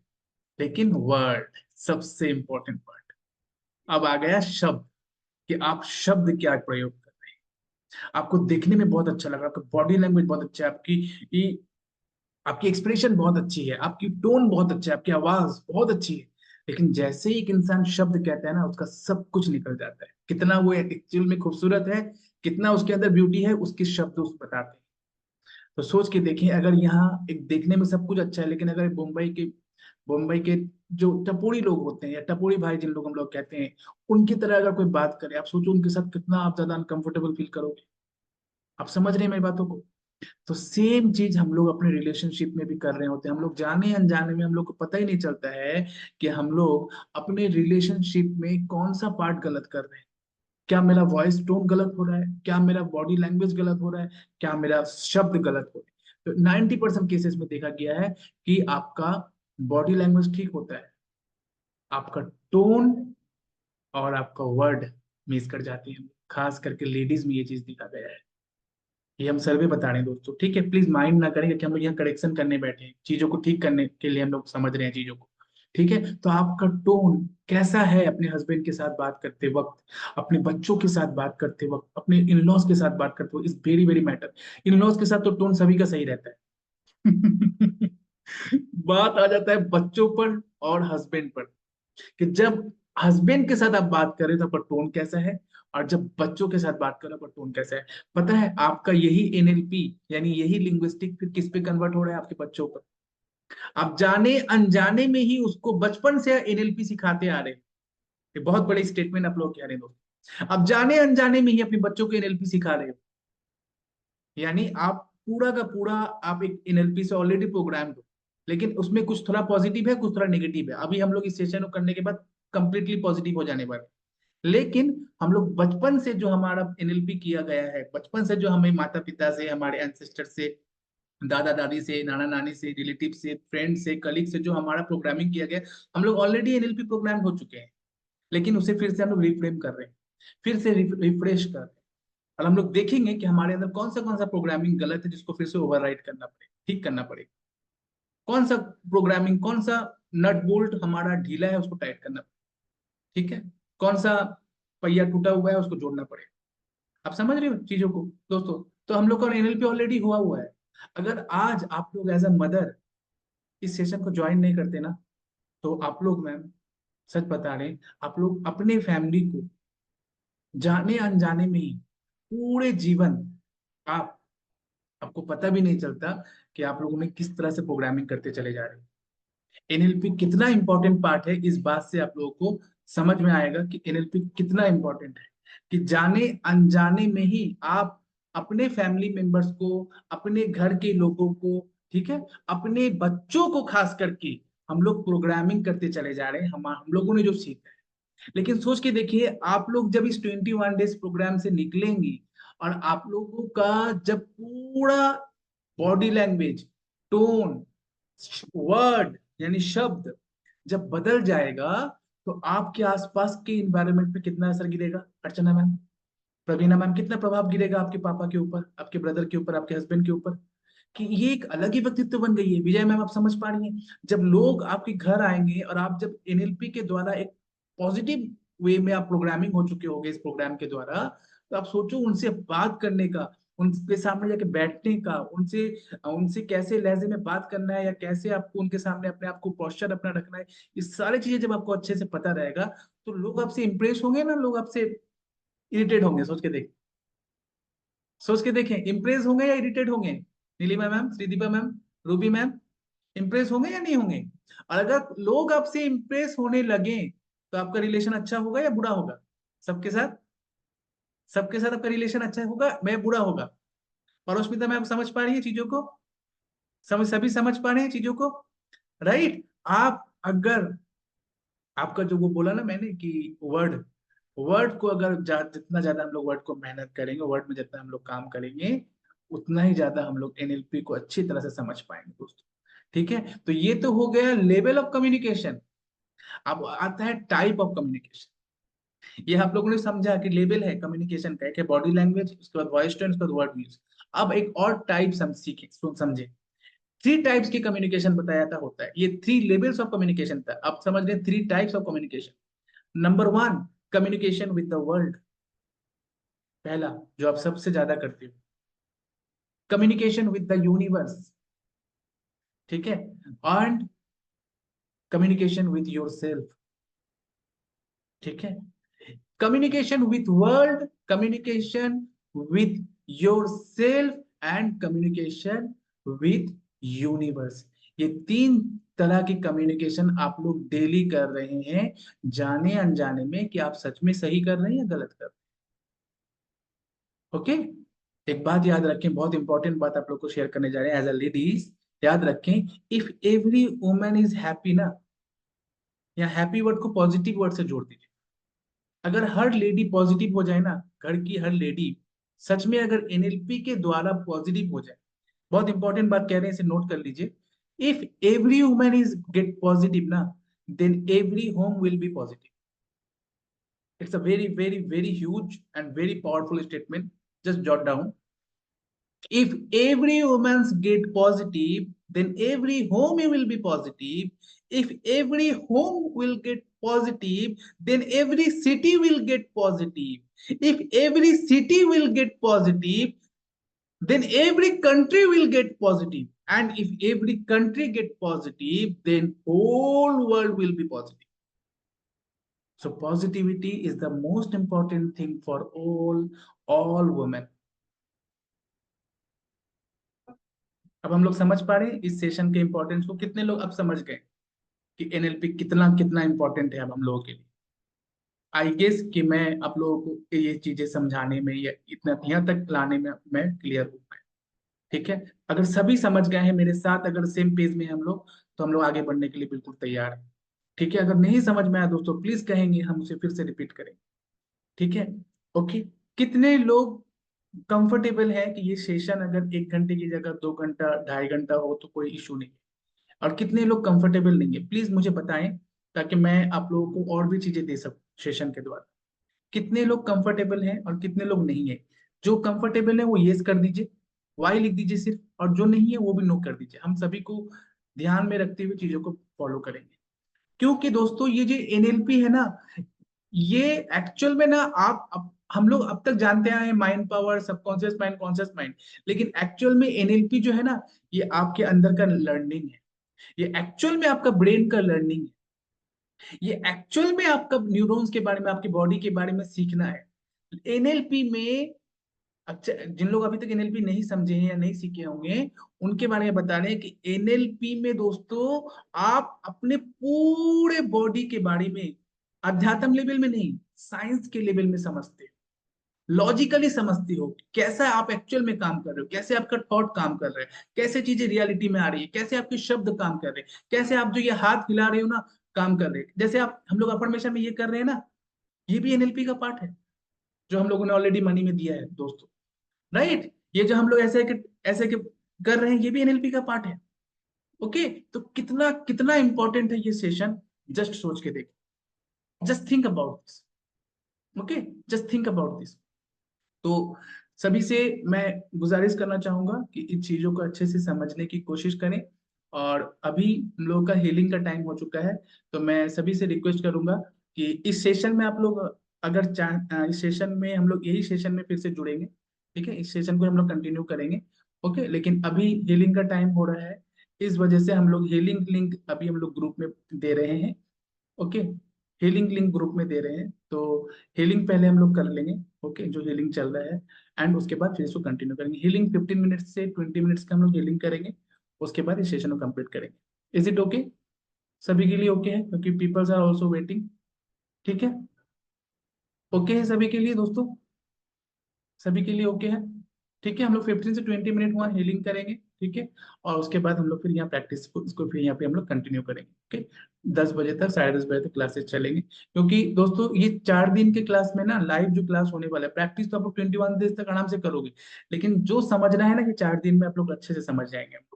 लेकिन वर्ड, सबसे इंपॉर्टेंट वर्ड। अब आ गया शब्द, कि आप शब्द क्या प्रयोग कर रहे हैं। आपको देखने में बहुत अच्छा लग रहा है, आपका बॉडी लैंग्वेज बहुत अच्छा है, ये आपकी एक्सप्रेशन बहुत अच्छी है, आपकी टोन बहुत अच्छा है, आपकी आवाज बहुत अच्छी है। लेकिन जैसे ही एक इंसान शब्द कहता है ना, उसका सब कुछ निकल जाता है। कितना वो एक्चुअल में खूबसूरत है, कितना उसके अंदर ब्यूटी है, उसके शब्द उस बताते हैं। तो सोच के देखिए, अगर यहाँ एक देखने में सब कुछ अच्छा है, लेकिन अगर मुंबई के जो टपोरी लोग होते हैं, या टपोरी भाई जिन लोग हम लोग कहते हैं, उनकी तरह अगर कोई बात करे, आप सोचो उनके साथ कितना आप ज्यादा अनकंफर्टेबल फील करोगे। आप समझ रहे हैं मेरी बातों को? तो सेम चीज हम लोग अपने रिलेशनशिप में भी कर रहे होते हैं। हम लोग जाने अनजाने में हम लोग को पता ही नहीं चलता है कि हम लोग अपने रिलेशनशिप में कौन सा पार्ट गलत कर रहे हैं। क्या मेरा वॉइस टोन गलत हो रहा है? क्या मेरा बॉडी लैंग्वेज गलत हो रहा है? क्या मेरा शब्द गलत हो रहा है? तो 90% केसेस में देखा गया है कि आपका बॉडी लैंग्वेज ठीक होता है, आपका टोन और आपका वर्ड मिस कर जाती है। खास करके लेडीज में ये चीज देखा गया है। ये हम सर्वे बता रहे हैं दोस्तों, ठीक है, प्लीज माइंड ना करें, कि हम लोग यहाँ करेक्शन करने बैठे हैं, चीजों को ठीक करने के लिए हम लोग समझ रहे हैं चीजों को। ठीक है, तो आपका टोन कैसा है अपने हस्बैंड के साथ बात करते वक्त, अपने बच्चों के साथ बात करते वक्त, अपने इन लॉज के साथ बात करते वक्त, is very very matter. In laws के साथ तो टोन सभी का सही रहता है। बात आ जाता है बच्चों पर और हस्बैंड पर, कि जब हस्बैंड के साथ आप बात करें तो आपका टोन कैसा है, और जब बच्चों के साथ बात करें तो आपका टोन कैसा है। पता है आपका यही एनएलपी, यानी यही लिंग्विस्टिक फिर किस पे कन्वर्ट हो रहा है? आपके बच्चों पर। आप जाने अनजाने में ही उसको बचपन से एनएलपी सिखाते आ रहे हैं। ये बहुत बड़ी स्टेटमेंट आप लोग कह रहे हैं दोस्तों, आप जाने अनजाने में ही अपने बच्चों को एनएलपी सिखा रहे हो। यानी आप पूरा का पूरा, आप एक एनएलपी से ऑलरेडी प्रोग्राम हो, लेकिन उसमें कुछ थोड़ा पॉजिटिव है, कुछ थोड़ा नेगेटिव है। अभी हम लोग इस सेशन को करने के बाद कंप्लीटली पॉजिटिव हो जाने वाले। लेकिन हम लोग बचपन से जो हमारा एनएलपी किया गया है, बचपन से जो हमें माता पिता से, हमारे एंसेस्टर से, दादा दादी से, नाना नानी से, रिलेटिव से, फ्रेंड से, कलीग से जो हमारा प्रोग्रामिंग किया गया, हम लोग ऑलरेडी एनएलपी प्रोग्राम हो चुके हैं। लेकिन उसे फिर से हम लोग रिफ्रेम कर रहे हैं, फिर से रिफ्रेश कर रहे हैं। और हम लोग देखेंगे कि हमारे अंदर कौन सा प्रोग्रामिंग गलत है, जिसको फिर से ओवरराइट करना पड़ेगा, ठीक करना पड़ेगा। कौन सा प्रोग्रामिंग, कौन सा नट बोल्ट हमारा ढीला है, उसको टाइट करना पड़ेगा। ठीक है, कौन सा पहिया टूटा हुआ है, उसको जोड़ना पड़ेगा। आप समझ रहे हो चीजों को दोस्तों? तो हम लोग का एनएलपी ऑलरेडी हुआ है। अगर आज आप लोग एज अ मदर इस सेशन को ज्वाइन नहीं करते ना, तो आप लोग, मैम सच बता रहे हैं, आप लोग अपने फैमिली को जाने अनजाने में ही पूरे जीवन, आप आपको पता भी नहीं चलता कि आप लोगों में किस तरह से प्रोग्रामिंग करते चले जा रहे हैं। एनएलपी कितना इंपॉर्टेंट पार्ट है, इस बात से आप लोगों को समझ में आएगा कि एनएलपी कितना इंपॉर्टेंट है। कि जाने अनजाने में ही आप अपने फैमिली मेंबर्स को, अपने घर के लोगों को, ठीक है, अपने बच्चों को खास करके हम लोग प्रोग्रामिंग करते चले जा रहे हैं, हम लोगों ने जो सीखा है। लेकिन सोच के देखिए, आप लोग जब इस 21 डेज प्रोग्राम से निकलेंगे, और आप लोगों का जब पूरा बॉडी लैंग्वेज, टोन, वर्ड, यानी शब्द जब बदल जाएगा तो आपके आसपास के इन्वायरमेंट पे कितना असर गिरेगा अर्चना मैम, प्रवीणा मैम, कितना प्रभाव गिरेगा आपके पापा के ऊपर, आपके ब्रदर के ऊपर, आपके हस्बैंड के ऊपर, कि ये एक अलग ही व्यक्तित्व बन गई है। विजय मैम आप समझ पा रही हैं, जब लोग आपके घर आएंगे और आप जब एनएलपी के द्वारा एक पॉजिटिव वे में आप प्रोग्रामिंग हो चुके होगे इस प्रोग्राम के द्वारा, तो आप सोचो उनसे बात करने का, उनके सामने जाके बैठने का, उनसे उनसे कैसे लहजे में बात करना है, या कैसे आपको उनके सामने अपने आप को पोस्चर अपना रखना है, ये सारी चीजें जब आपको अच्छे से पता रहेगा तो लोग आपसे इंप्रेस होंगे ना, लोग आपसे इरिटेट होंगे। सोच के देखें, इंप्रेस होंगे या इरिटेट होंगे? Neelima ma'am, Shreedeepa ma'am, Ruby ma'am, impress होंगे या नहीं होंगे? और अगर लोग आपसे इंप्रेस होने लगे तो आपका रिलेशन अच्छा होगा या बुरा होगा? सबके साथ, सबके साथ आपका रिलेशन अच्छा होगा या बुरा होगा? परोस्मिता मैम समझ पा रही है चीजों को? सभी समझ पा रहे हैं चीजों को? राइट। आप अगर, आपका जो वो बोला ना मैंने कि वर्ड, वर्ड को अगर जितना ज्यादा हम लोग वर्ड को मेहनत करेंगे, वर्ड में जितना हम लोग काम करेंगे, उतना ही ज्यादा हम लोग एनएलपी को अच्छी तरह से समझ पाएंगे दोस्तों। ठीक है, तो ये तो हो गया लेवल ऑफ कम्युनिकेशन। अब आता है टाइप ऑफ कम्युनिकेशन। ये आप लोगों ने समझा कि लेवल है कम्युनिकेशन का, एक है बॉडी लैंग्वेज, उसके बाद वॉइस टोन, उसके बाद वर्ड यूज। अब एक और टाइप्स हम सीखे, समझे। थ्री टाइप्स की कम्युनिकेशन बताया था होता है, ये थ्री लेवल्स ऑफ कम्युनिकेशन था, आप समझ गए three types of communication. Number one, communication with the world, पहला जो आप सबसे ज्यादा करते हो। कम्युनिकेशन विद द यूनिवर्स, ठीक है, and communication with your self, ठीक है। Communication with world, communication with your self and communication with universe, ये तीन तरह की कम्युनिकेशन आप लोग डेली कर रहे हैं, जाने अनजाने में कि आप सच में सही कर रहे हैं या गलत कर रहे हैं। ओके, एक बात याद रखें, बहुत इंपॉर्टेंट बात आप लोग को शेयर करने जा रहे हैं एज अ लेडीज। याद रखें, if every woman is happy ना, या हैप्पी वर्ड को पॉजिटिव वर्ड से जोड़ दीजिए। अगर हर लेडी पॉजिटिव हो जाए ना, घर की हर लेडी सच में अगर एनएलपी के द्वारा पॉजिटिव हो जाए, बहुत इंपॉर्टेंट बात कह रहे हैं, इसे नोट कर लीजिए। If every woman is get positive ना, then every home will be positive. It's a very very very huge and very powerful statement, just jot down. If every woman's get positive, then every home will be positive. If every home will get positive, then every city will get positive. If every city will get positive, then every country will get positive. And if every country get positive, then whole world will be positive. So positivity is the most important thing for all women. अब हम लोग समझ पा रहे हैं इस session के importance को, कितने लोग अब समझ गए कि एनएलपी कितना कितना इंपॉर्टेंट है अब हम लोगों के लिए? आई गेस कि मैं आप लोगों को ये चीजें समझाने में या इतना यहाँ तक लाने में मैं क्लियर हूँ। ठीक है, अगर सभी समझ गए हैं मेरे साथ, अगर सेम पेज में हैं हम लोग, तो हम लोग आगे बढ़ने के लिए बिल्कुल तैयार हैं। ठीक है, अगर नहीं समझ में आया दोस्तों प्लीज कहेंगे, हम उसे फिर से रिपीट करेंगे। ठीक है, ओके। कितने लोग कंफर्टेबल है कि ये सेशन अगर 1 घंटे की जगह 2 घंटा 2.5 घंटा हो तो कोई इशू नहीं है? और कितने लोग कंफर्टेबल नहीं है, प्लीज मुझे बताएं, ताकि मैं आप लोगों को और भी चीजें दे सकूं सेशन के द्वारा। कितने लोग कंफर्टेबल हैं और कितने लोग नहीं है? जो कंफर्टेबल है वो यस कर दीजिए, वाई लिख दीजिए सिर्फ, और जो नहीं है वो भी नो कर दीजिए। हम सभी को ध्यान में रखते हुए चीजों को फॉलो करेंगे, क्योंकि दोस्तों ये जो एनएलपी है ना, ये एक्चुअल में ना हम लोग अब तक जानते आए हैं mind power, subconscious mind, conscious mind, लेकिन एक्चुअल में एनएलपी जो है ना, ये आपके अंदर का लर्निंग है, ये एक्चुअल में आपका ब्रेन का लर्निंग है, ये एक्चुअल में आपका न्यूरॉन्स के बारे में, आपकी बॉडी के बारे में सीखना है। एनएलपी में, अच्छा जिन लोग अभी तक एनएलपी नहीं समझे हैं या नहीं सीखे होंगे, उनके बारे में बता रहे हैं कि एनएलपी में दोस्तों आप अपने पूरे बॉडी के बारे में अध्यात्म लेवल में नहीं, साइंस के लेवल में समझते हो, लॉजिकली समझते हो, कैसा आप एक्चुअल में काम कर रहे हो, कैसे आपका थॉट काम कर रहे हैं, कैसे चीजें रियलिटी में आ रही है, कैसे आपके शब्द काम कर रहे हैं, कैसे आप जो ये हाथ हिला रहे हो ना काम कर रहे हैं, जैसे आप हम लोग अफर्मेशन में ये कर रहे हैं ना, ये भी एनएलपी का पार्ट है, जो हम लोगों ने ऑलरेडी मनी में दिया है दोस्तों। राइट, ये जो हम लोग ऐसे के कर रहे हैं, ये भी एनएलपी का पार्ट है। ओके, तो कितना कितना इंपॉर्टेंट है ये सेशन, जस्ट सोच के देखो, just think about this. Okay, just think about this. तो सभी से मैं गुजारिश करना चाहूंगा कि इन चीजों को अच्छे से समझने की कोशिश करें। और अभी हम लोगों का हीलिंग का टाइम हो चुका है, तो मैं सभी से रिक्वेस्ट करूंगा कि इस सेशन में आप लोग अगर इस सेशन में हम लोग यही सेशन में फिर से जुड़ेंगे, ठीक है, इस सेशन को हम लोग कंटिन्यू करेंगे। ओके, लेकिन अभी हीलिंग का टाइम हो रहा है, इस वजह से हम लोग हीलिंग लिंक अभी हम लोग ग्रुप में दे रहे हैं। ओके, हीलिंग लिंक ग्रुप में दे रहे हैं, तो हीलिंग पहले हम लोग कर लेंगे। ओके, जो हीलिंग चल रहा है, एंड उसके बाद फिर इसको कंटिन्यू करेंगे। हीलिंग 15 मिनट्स से 20 मिनट्स का हम लोग हीलिंग करेंगे, उसके बाद इस सेशन को कंप्लीट करेंगे। Is it okay? सभी के लिए ओके है, क्योंकि पीपल्स आर ऑल्सो वेटिंग। ठीक है, ओके है सभी के लिए दोस्तों? सभी के लिए ओके है? ठीक है, हम लोग 15 से 20 मिनट वहाँ हीलिंग करेंगे। ठीक है, और उसके बाद हम लोग फिर यहाँ प्रैक्टिस को इसको फिर यहाँ पे हम लोग कंटिन्यू करेंगे। ओके, 10 बजे तक, 10:30 बजे तक क्लासेस चलेंगे, क्योंकि दोस्तों ये 4 दिन के क्लास में ना लाइव जो क्लास होने वाला है, प्रैक्टिस तो आप लोग 21 डेज तक आराम से करोगे, लेकिन जो समझना है ना, कि 4 दिन में आप लोग अच्छे से समझ जाएंगे।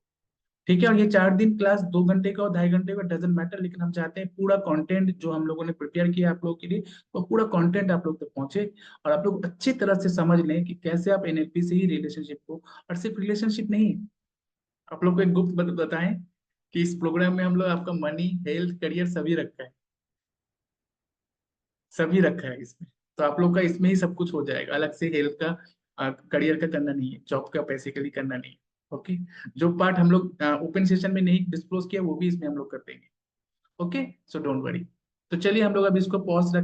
ठीक है, और ये 4 दिन क्लास 2 घंटे का और 2.5 घंटे का डजेंट मैटर, लेकिन हम चाहते हैं पूरा कंटेंट जो हम लोगों ने प्रिपेयर किया आप लोगों के लिए, वो पूरा कंटेंट आप लोग तक पहुंचे, और आप लोग अच्छी तरह से समझ लें कि कैसे आप एनएलपी से ही रिलेशनशिप को, और सिर्फ रिलेशनशिप नहीं, आप लोग को एक गुप्त बताएं कि इस प्रोग्राम में हम लोग आपका मनी, हेल्थ, करियर सभी रखा है, सभी रखा है इसमें। तो आप लोग का इसमें ही सब कुछ हो जाएगा, अलग से हेल्थ का, करियर का करना नहीं है, जॉब का पैसे के लिए करना नहीं है। ओके, जो पार्ट हम लोग ओपन सेशन में नहीं डिस्क्लोज किया, वो भी इसमें हम लोग कर देंगे। Okay, so don't worry. तो चलिए हम लोग अब इसको पॉज रख